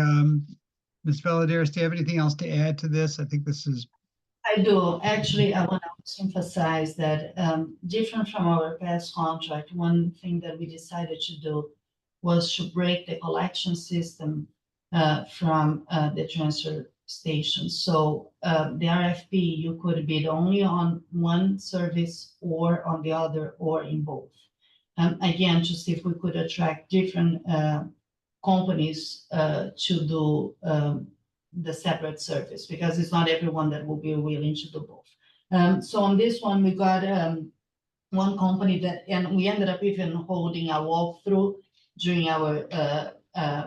Ms. Valadares, do you have anything else to add to this? I think this is. I do. Actually, I want to emphasize that different from our past contract, one thing that we decided to do was to break the collection system from the transfer station. So the RFP, you could bid only on one service or on the other or in both. Again, to see if we could attract different companies to do the separate service, because it's not everyone that will be willing to do both. So on this one, we got one company that, and we ended up even holding a walkthrough during our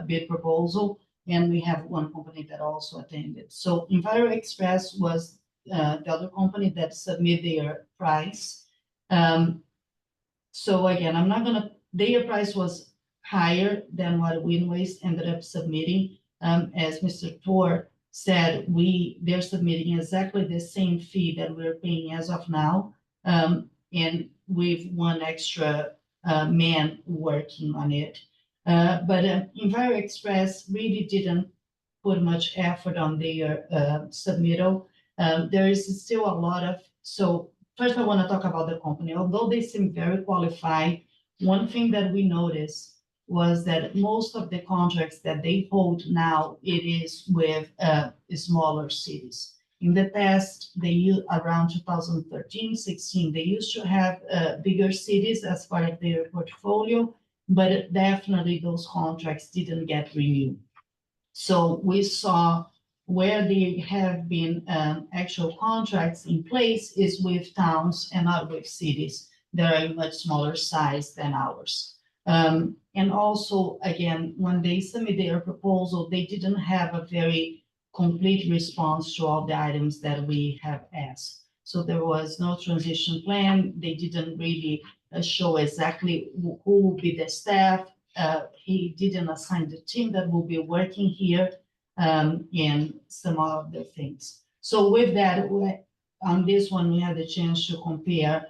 bid proposal, and we have one company that also attended. So Enviro Express was the other company that submitted their price. So again, I'm not gonna, their price was higher than what Win Waste ended up submitting. As Mr. Tor said, they're submitting exactly the same fee that we're paying as of now. And with one extra man working on it. But Enviro Express really didn't put much effort on their submittal. There is still a lot of, so first I want to talk about the company. Although they seem very qualified, one thing that we noticed was that most of the contracts that they hold now, it is with smaller cities. In the past, they used around 2013, 16, they used to have bigger cities as part of their portfolio, but definitely those contracts didn't get renewed. So we saw where they have been actual contracts in place is with towns and not with cities that are much smaller size than ours. And also, again, when they submit their proposal, they didn't have a very complete response to all the items that we have asked. So there was no transition plan. They didn't really show exactly who will be the staff. He didn't assign the team that will be working here and some other things. So with that, on this one, we had a chance to compare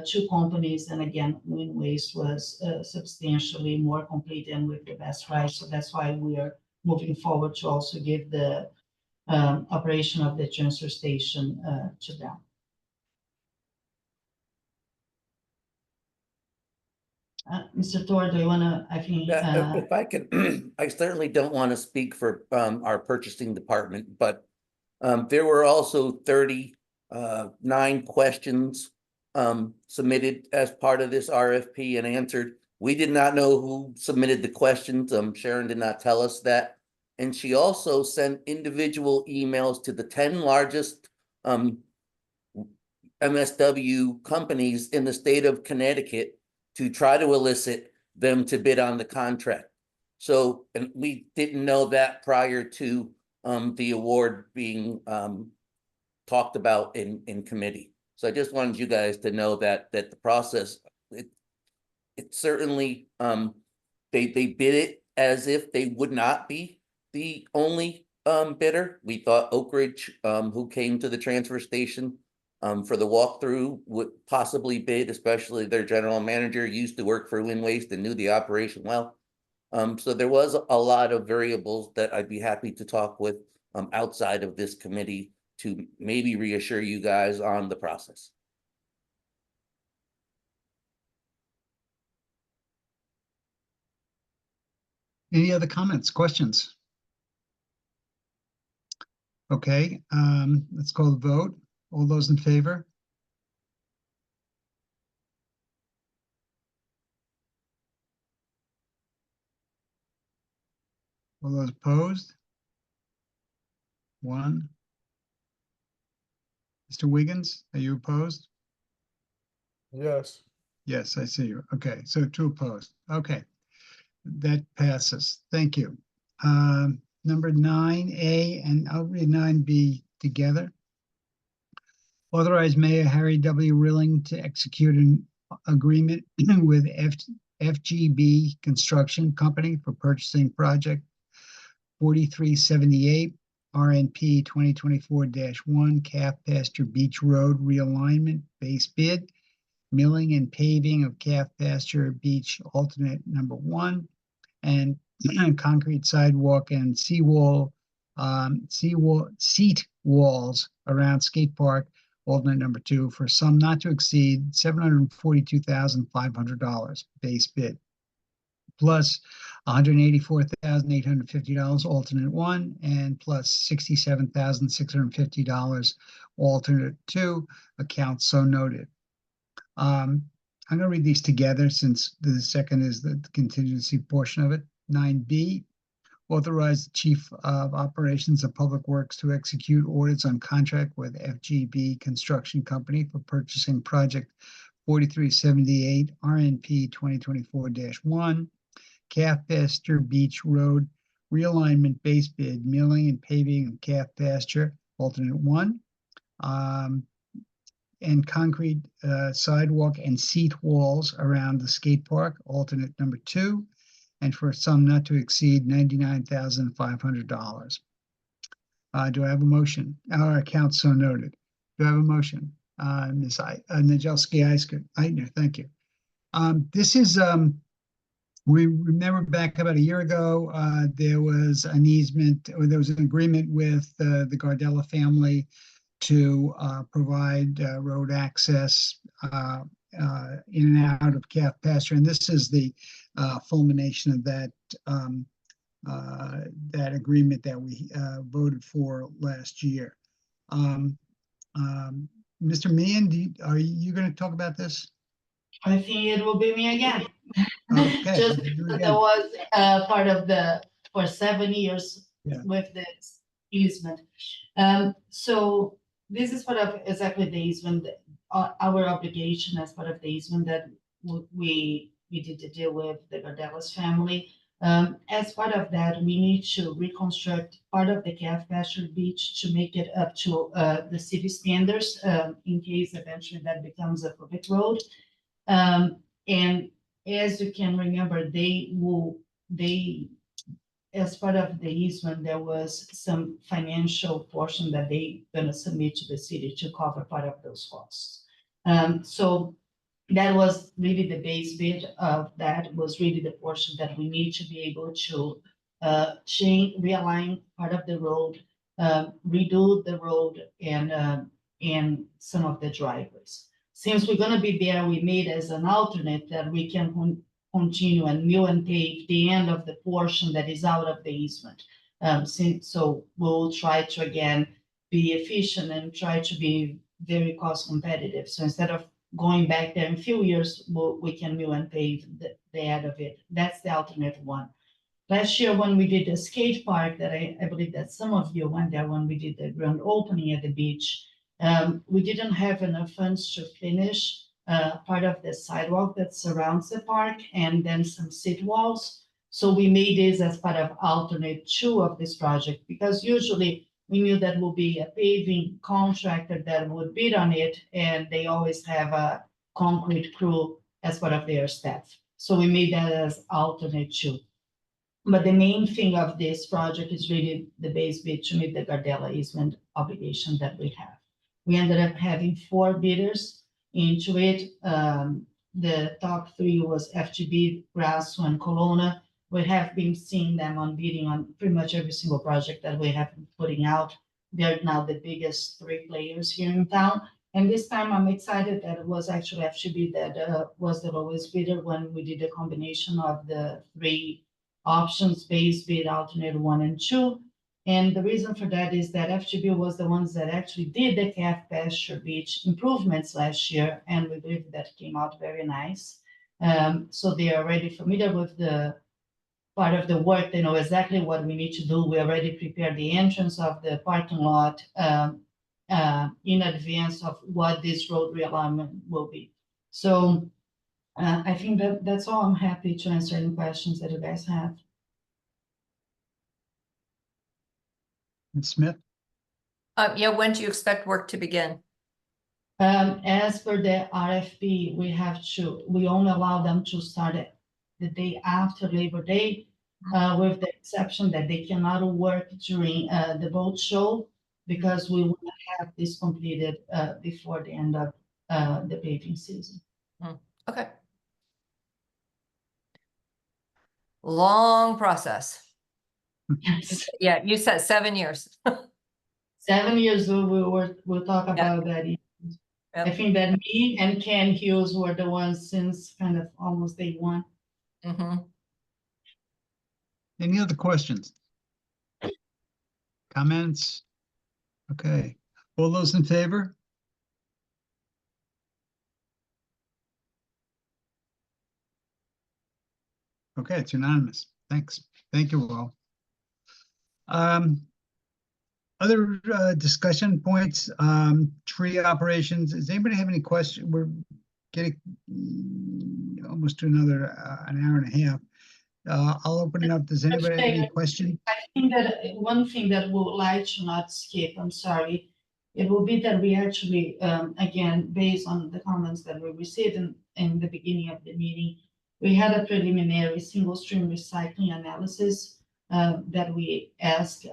2 companies, and again, Win Waste was substantially more complete and with the best price. So that's why we are moving forward to also give the operation of the transfer station to them. Mr. Tor, do you want to, I think. If I could, I certainly don't want to speak for our purchasing department, but there were also 30 9 questions submitted as part of this RFP and answered. We did not know who submitted the questions. Sharon did not tell us that. And she also sent individual emails to the 10 largest MSW companies in the state of Connecticut to try to elicit them to bid on the contract. So, and we didn't know that prior to the award being talked about in committee. So I just wanted you guys to know that the process, it certainly, they bid it as if they would not be the only bidder. We thought Oak Ridge, who came to the transfer station for the walkthrough, would possibly bid, especially their general manager used to work for Wind Waste and knew the operation well. So there was a lot of variables that I'd be happy to talk with outside of this committee to maybe reassure you guys on the process. Any other comments, questions? Okay, let's call the vote. All those in favor? All those opposed? 1. Mr. Wiggins, are you opposed? Yes. Yes, I see you. Okay, so 2 opposed. Okay, that passes. Thank you. Number 9A, and I'll read 9B together. Authorize Mayor Harry W. Rilling to execute an agreement with FGB Construction Company for purchasing project 4378 RNP 2024-1 Calf Pasture Beach Road realignment base bid, milling and paving of Calf Pasture Beach alternate number 1, and concrete sidewalk and seat walls around skate park alternate number 2 for sum not to exceed $742,500 base bid, plus $184,850 alternate 1, and plus $67,650 alternate 2, accounts so noted. I'm going to read these together since the second is the contingency portion of it. 9B, authorize the Chief of Operations of Public Works to execute orders on contract with FGB Construction Company for purchasing project 4378 RNP 2024-1 Calf Pasture Beach Road realignment base bid, milling and paving of Calf Pasture alternate 1, and concrete sidewalk and seat walls around the skate park alternate number 2, and for a sum not to exceed $99,500. Do I have a motion? Our account so noted. Do I have a motion? Ms. Najelski-Eitner, thank you. This is, we remember back about a year ago, there was an easement, or there was an agreement with the Gardella family to provide road access in and out of Calf Pasture, and this is the fulmination of that that agreement that we voted for last year. Mr. Meehan, are you going to talk about this? I think it will be me again. Okay, Just you because again. I was part of for 7 years with this easement. So this is part of exactly the easement, our obligation as part of the easement that we did to deal with the Gardellas family. As part of that, we need to reconstruct part of the Calf Pasture Beach to make it up to the city standards in case eventually that becomes a public road. And as you can remember, as part of the easement, there was some financial portion that they gonna submit to the city to cover part of those costs. So that was really the base bid of that, was really the portion that we need to be able to realign part of the road, redo the road and some of the driveways. Since we're gonna be there, we made as an alternate that we can continue and mill and pave the end of the portion that is out of the easement. So we'll try to again be efficient and try to be very cost competitive. So instead of going back there in a few years, we can mill and pave the end of it. That's the alternate one. Last year, when we did the skate park, that I believe that some of you went there when we did the grand opening at the beach, we didn't have enough funds to finish part of the sidewalk that surrounds the park and then some seat walls. So we made this as part of alternate 2 of this project, because usually we knew that would be a paving contractor that would bid on it, and they always have a concrete crew as part of their staff. So we made that as alternate 2. But the main thing of this project is really the base bid to meet the Gardella easement obligation that we have. We ended up having 4 bidders into it. The top 3 was FGB, Grasso, and Colonna. We have been seeing them on bidding on pretty much every single project that we have been putting out. They're now the biggest 3 players here in town. And this time I'm excited that it was actually FGB that was the lowest bidder when we did a combination of the 3 options, base bid, alternate 1 and 2. And the reason for that is that FGB was the ones that actually did the calf pasture beach improvements last year, and we believe that came out very nice. So they are already familiar with the part of the work. They know exactly what we need to do. We already prepared the entrance of the parking lot in advance of what this road realignment will be. So I think that's all. I'm happy to answer any questions that you guys have. Ms. Smith? Yeah, when do you expect work to begin? As per the RFP, we only allow them to start it the day after Labor Day, with the exception that they cannot work during the boat show, because we will have this completed before the end of the paving season. Okay. Long process. Yes. Yeah, you said 7 years. 7 years, we'll talk about that. I think that me and Ken Hughes were the ones since kind of almost day 1. Any other questions? Comments? Okay, all those in favor? Okay, it's unanimous. Thanks. Thank you all. Other discussion points, tree operations. Does anybody have any questions? We're getting almost to another an hour and a half. I'll open it up. Does anybody have any question? I think that one thing that we would like to not skip, I'm sorry, it will be that we actually, again, based on the comments that we received in the beginning of the meeting, we had a preliminary single stream recycling analysis that we asked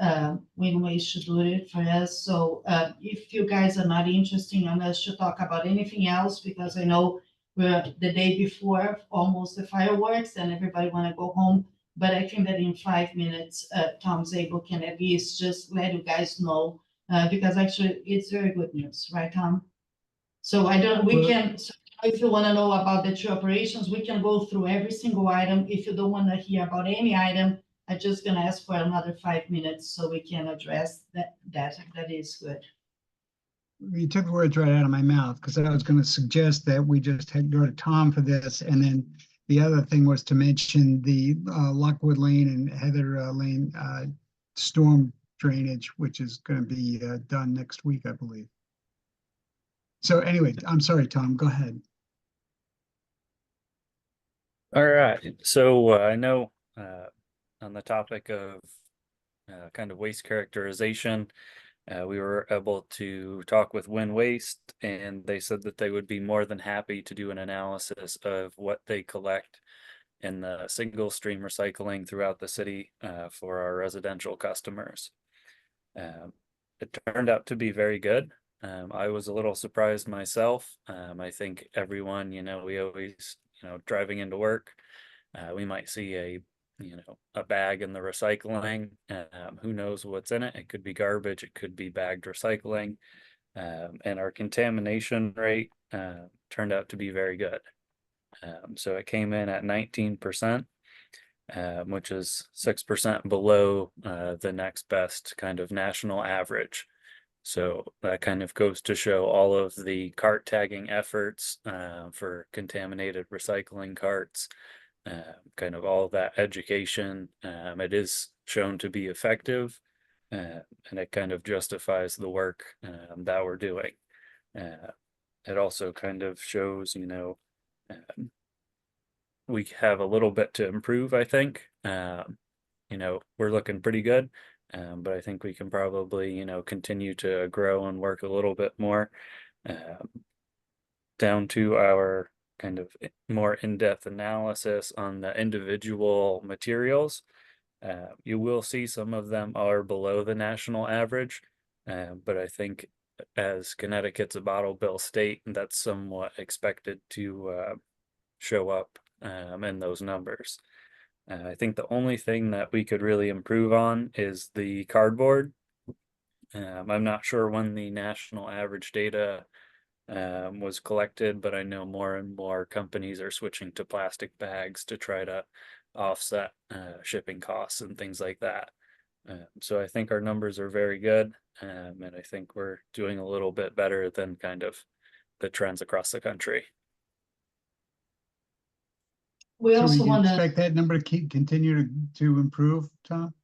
Winways to do it for us. So if you guys are not interested in us to talk about anything else, because I know we're the day before almost the fireworks and everybody want to go home. But I think that in 5 minutes, Tom Zabel can at least just let you guys know, because actually it's very good news, right, Tom? So so if you want to know about the 2 operations, we can go through every single item. If you don't want to hear about any item, I'm just going to ask for another 5 minutes so we can address that. That is good. You took the words right out of my mouth, because I was going to suggest that we just go to Tom for this, and then the other thing was to mention the Lockwood Lane and Heather Lane storm drainage, which is going to be done next week, I believe. So anyway, I'm sorry, Tom, go ahead. All right, so I know on the topic of kind of waste characterization, we were able to talk with Win Waste, and they said that they would be more than happy to do an analysis of what they collect in the single stream recycling throughout the city for our residential customers. It turned out to be very good. I was a little surprised myself. I think everyone, we always, driving into work, we might see a bag in the recycling. Who knows what's in it? It could be garbage, it could be bagged recycling. And our contamination rate turned out to be very good. So it came in at 19%, which is 6% below the next best kind of national average. So that kind of goes to show all of the cart tagging efforts for contaminated recycling carts, kind of all of that education. It is shown to be effective, and it kind of justifies the work that we're doing. It also kind of shows, we have a little bit to improve, I think. We're looking pretty good. But I think we can probably, continue to grow and work a little bit more down to our kind of more in-depth analysis on the individual materials. You will see some of them are below the national average, but I think as Connecticut's a bottle bill state, that's somewhat expected to show up in those numbers. I think the only thing that we could really improve on is the cardboard. I'm not sure when the national average data was collected, but I know more and more companies are switching to plastic bags to try to offset shipping costs and things like that. So I think our numbers are very good, and I think we're doing a little bit better than kind of the trends across the country. We So we also can want to. expect that number to continue to improve, Tom?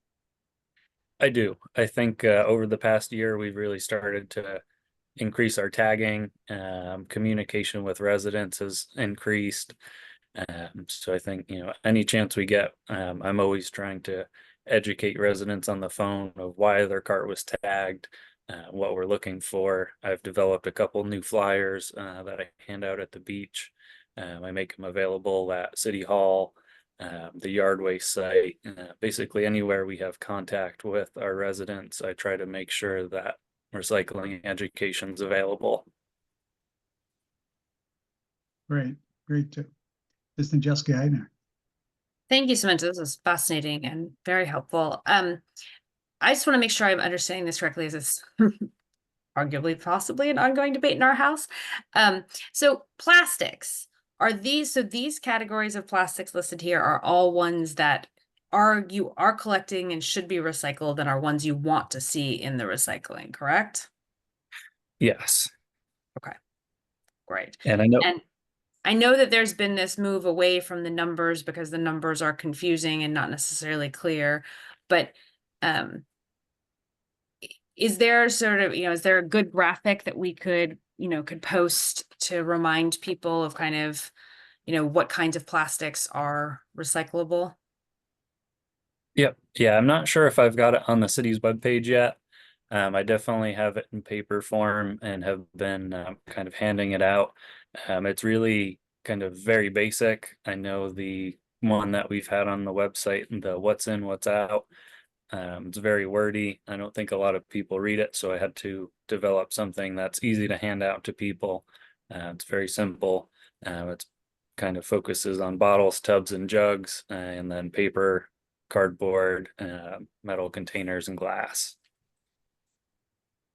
I do. I think over the past year, we've really started to increase our tagging. Communication with residents has increased. So I think, any chance we get, I'm always trying to educate residents on the phone of why their cart was tagged, what we're looking for. I've developed a couple new flyers that I hand out at the beach. I make them available at City Hall, the yard waste site, basically anywhere we have contact with our residents. I try to make sure that recycling education is available. Great, great too. Assistant Jessica Eidner. Thank you so much. This was fascinating and very helpful. I just want to make sure I'm understanding this correctly, as this arguably possibly an ongoing debate in our house. So plastics, these categories of plastics listed here are all ones that you are collecting and should be recycled and are ones you want to see in the recycling, correct? Yes. Okay, great. And I know that there's been this move away from the numbers because the numbers are confusing and not necessarily clear, but is there sort of, is there a good graphic that we could post to remind people of kind of, what kinds of plastics are recyclable? Yep. Yeah, I'm not sure if I've got it on the city's webpage yet. I definitely have it in paper form and have been kind of handing it out. It's really kind of very basic. I know the one that we've had on the website, the what's in, what's out. It's very wordy. I don't think a lot of people read it, so I had to develop something that's easy to hand out to people. It's very simple. It's kind of focuses on bottles, tubs, and jugs, and then paper, cardboard, metal containers, and glass.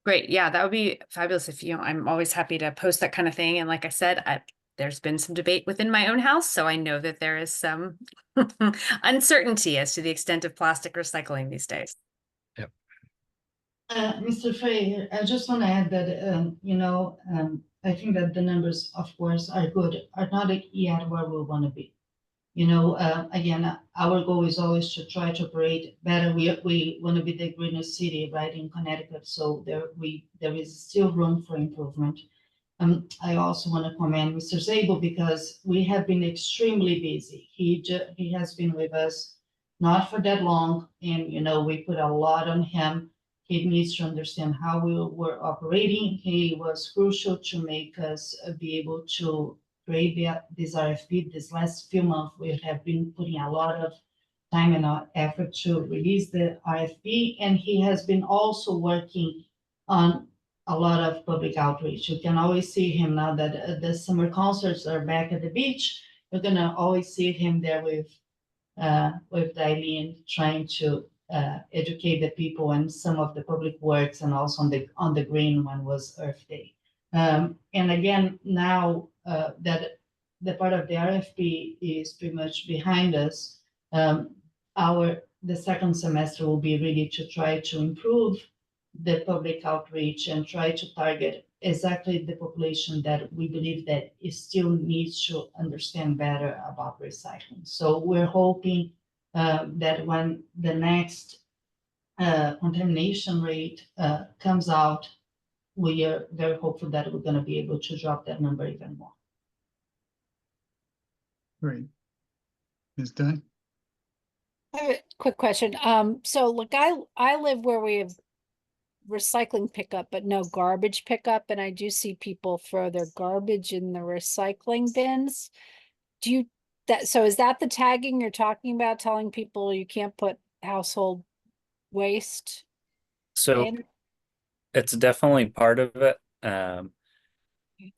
Great. Yeah, that would be fabulous if I'm always happy to post that kind of thing. And like I said, there's been some debate within my own house, so I know that there is some uncertainty as to the extent of plastic recycling these days. Yep. Mr. Frey, I just want to add that, I think that the numbers, of course, are good, are not yet where we want to be. Again, our goal is always to try to operate better. We want to be the greenest city, right, in Connecticut. So there is still room for improvement. I also want to commend Mr. Zabel because we have been extremely busy. He has been with us not for that long, and we put a lot on him. He needs to understand how we were operating. He was crucial to make us be able to create this RFP. This last few months, we have been putting a lot of time and effort to release the RFP, and he has been also working on a lot of public outreach. You can always see him now that the summer concerts are back at the beach. You're gonna always see him there with Eileen trying to educate the people on some of the public works, and also on the green one was Earth Day. And again, now that the part of the RFP is pretty much behind us, the second semester will be really to try to improve the public outreach and try to target exactly the population that we believe that it still needs to understand better about recycling. So we're hoping that when the next contamination rate comes out, we are very hopeful that we're going to be able to drop that number even more. Great. Ms. Dunn? I have a quick question. So look, I live where we have recycling pickup, but no garbage pickup, and I do see people throw their garbage in the recycling bins. So is that the tagging you're talking about, telling people you can't put household waste So in? it's definitely part of it.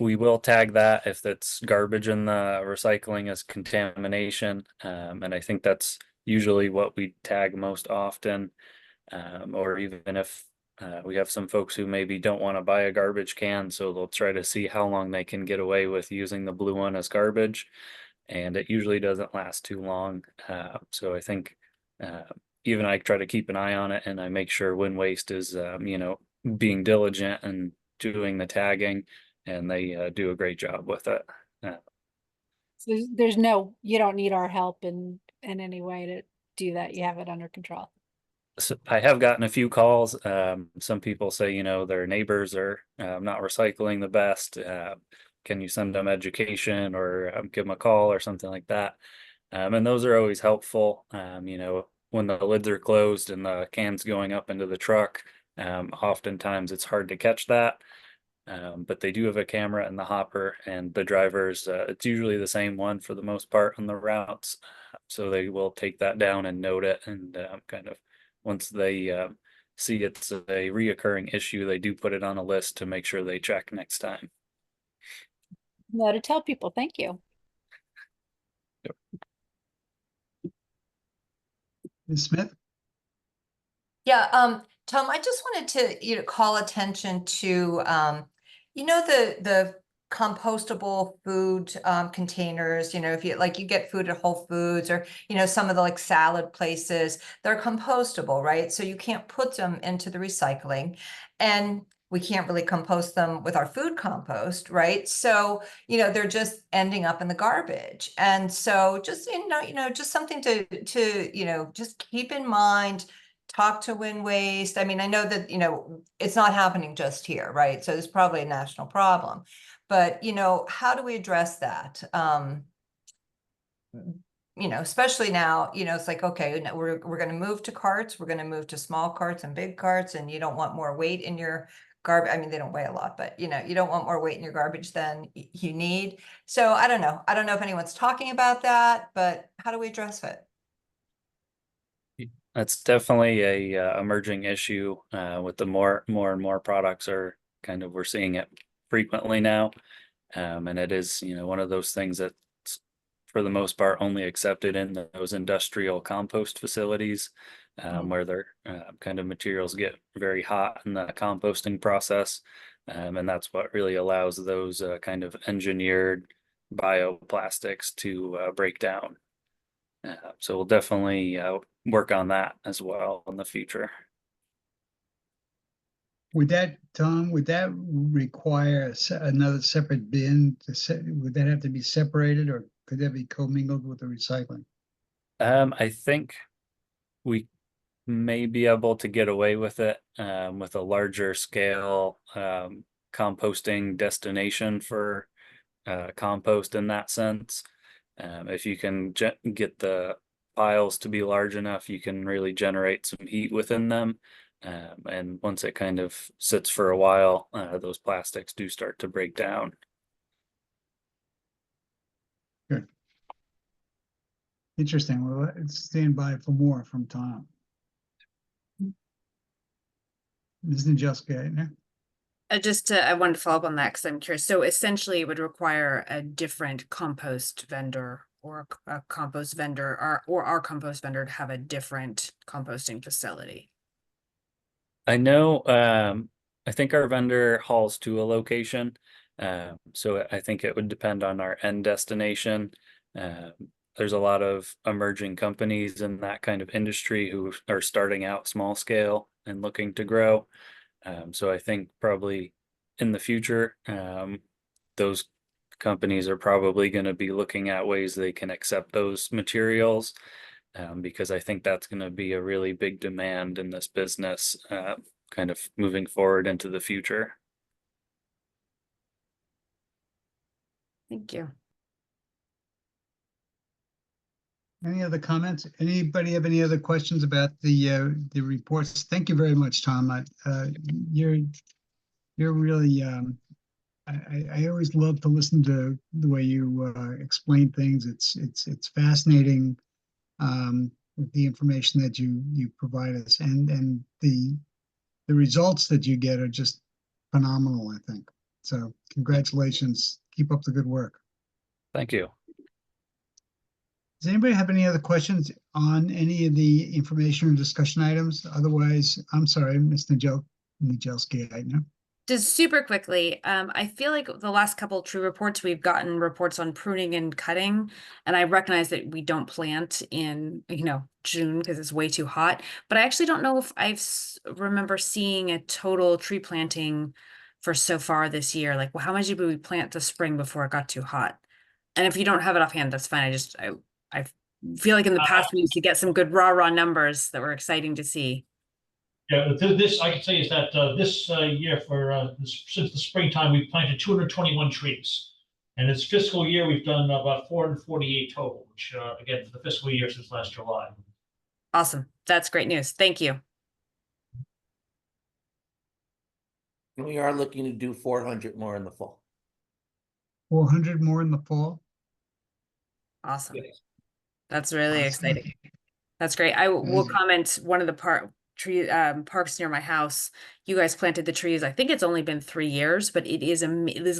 We will tag that if it's garbage in the recycling as contamination. And I think that's usually what we tag most often. Or even if we have some folks who maybe don't want to buy a garbage can, so they'll try to see how long they can get away with using the blue one as garbage. And it usually doesn't last too long. So I think even I try to keep an eye on it, and I make sure Win Waste is, being diligent and doing the tagging, and they do a great job with it. So you don't need our help in any way to do that. You have it under control. So I have gotten a few calls. Some people say, their neighbors are not recycling the best. Can you send them education or give them a call or something like that? And those are always helpful. When the lids are closed and the can's going up into the truck, oftentimes it's hard to catch that. But they do have a camera in the hopper, and the drivers, it's usually the same one for the most part on the routes. So they will take that down and note it, and kind of once they see it's a reoccurring issue, they do put it on a list to make sure they check next time. No, to tell people, thank you. Yep. Ms. Smith? Yeah, Tom, I just wanted to, call attention to, the compostable food containers, if you get food at Whole Foods or, some of the salad places, they're compostable, right? So you can't put them into the recycling, and we can't really compost them with our food compost, right? So, they're just ending up in the garbage. And so just, just something to, just keep in mind. Talk to Win Waste. I mean, I know that, it's not happening just here, right? So there's probably a national problem, but, how do we address that? Especially now, it's like, okay, we're going to move to carts. We're going to move to small carts and big carts, and you don't want more weight in your garbage. I mean, they don't weigh a lot, but, you don't want more weight in your garbage than you need. So I don't know. I don't know if anyone's talking about that, but how do we address it? That's definitely a emerging issue with the more and more products are we're seeing it frequently now. And it is, one of those things that's for the most part only accepted in those industrial compost facilities where their materials get very hot in the composting process. And that's what really allows those engineered bioplastics to break down. So we'll definitely work on that as well in the future. Would that, Tom, require another separate bin would that have to be separated, or could that be commingled with the recycling? I think we may be able to get away with it with a larger scale composting destination for compost in that sense. If you can get the piles to be large enough, you can really generate some heat within them. And once it kind of sits for a while, those plastics do start to break down. Good. Interesting. Well, let's stand by for more from Tom. Ms. Nadjelska. I wanted to follow up on that because I'm curious. So essentially it would require a different compost vendor or a compost vendor or our compost vendor to have a different composting facility. I know, I think our vendor hauls to a location. So I think it would depend on our end destination. There's a lot of emerging companies in that kind of industry who are starting out small scale and looking to grow. So I think probably in the future, those companies are probably going to be looking at ways they can accept those materials, because I think that's going to be a really big demand in this business, kind of moving forward into the future. Thank you. Any other comments? Anybody have any other questions about the reports? Thank you very much, Tom. You're really, I always love to listen to the way you explain things. It's fascinating, with the information that you provide us, and the results that you get are just phenomenal, I think. So congratulations. Keep up the good work. Thank you. Does anybody have any other questions on any of the information or discussion items? Otherwise, I'm sorry, Ms. Nijelski, I know. Just super quickly, I feel like the last couple tree reports, we've gotten reports on pruning and cutting. And I recognize that we don't plant in, June because it's way too hot. But I actually don't know if remember seeing a total tree planting for so far this year. Like, well, how much did we plant this spring before it got too hot? And if you don't have it offhand, that's fine. I feel like in the past we used to get some good raw numbers that were exciting to see. Yeah, this I can say is that this year since the springtime, we've planted 221 trees. And this fiscal year, we've done about 448 total, which again, for the fiscal year since last July. Awesome. That's great news. Thank you. And we are looking to do 400 more in the fall. 400 more in the fall? Awesome. That's really Awesome. exciting. That's great. I will comment one of the parks near my house. You guys planted the trees. I think it's only been 3 years, but it is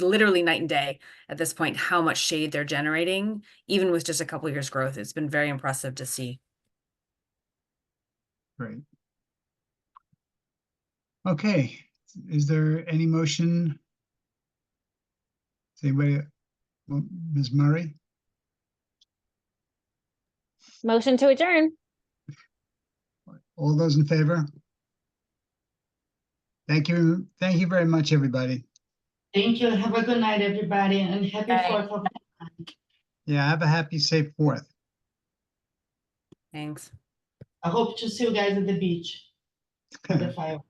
literally night and day at this point how much shade they're generating, even with just a couple years growth. It's been very impressive to see. Great. Okay, is there any motion? Does anybody, Ms. Murray? Motion to adjourn. All those in favor? Thank you. Thank you very much, everybody. Thank you. Have a good night, everybody, and happy Bye. 4th of July. Yeah, have a happy, safe 4th. Thanks. I hope to see you guys at the beach for the fireworks.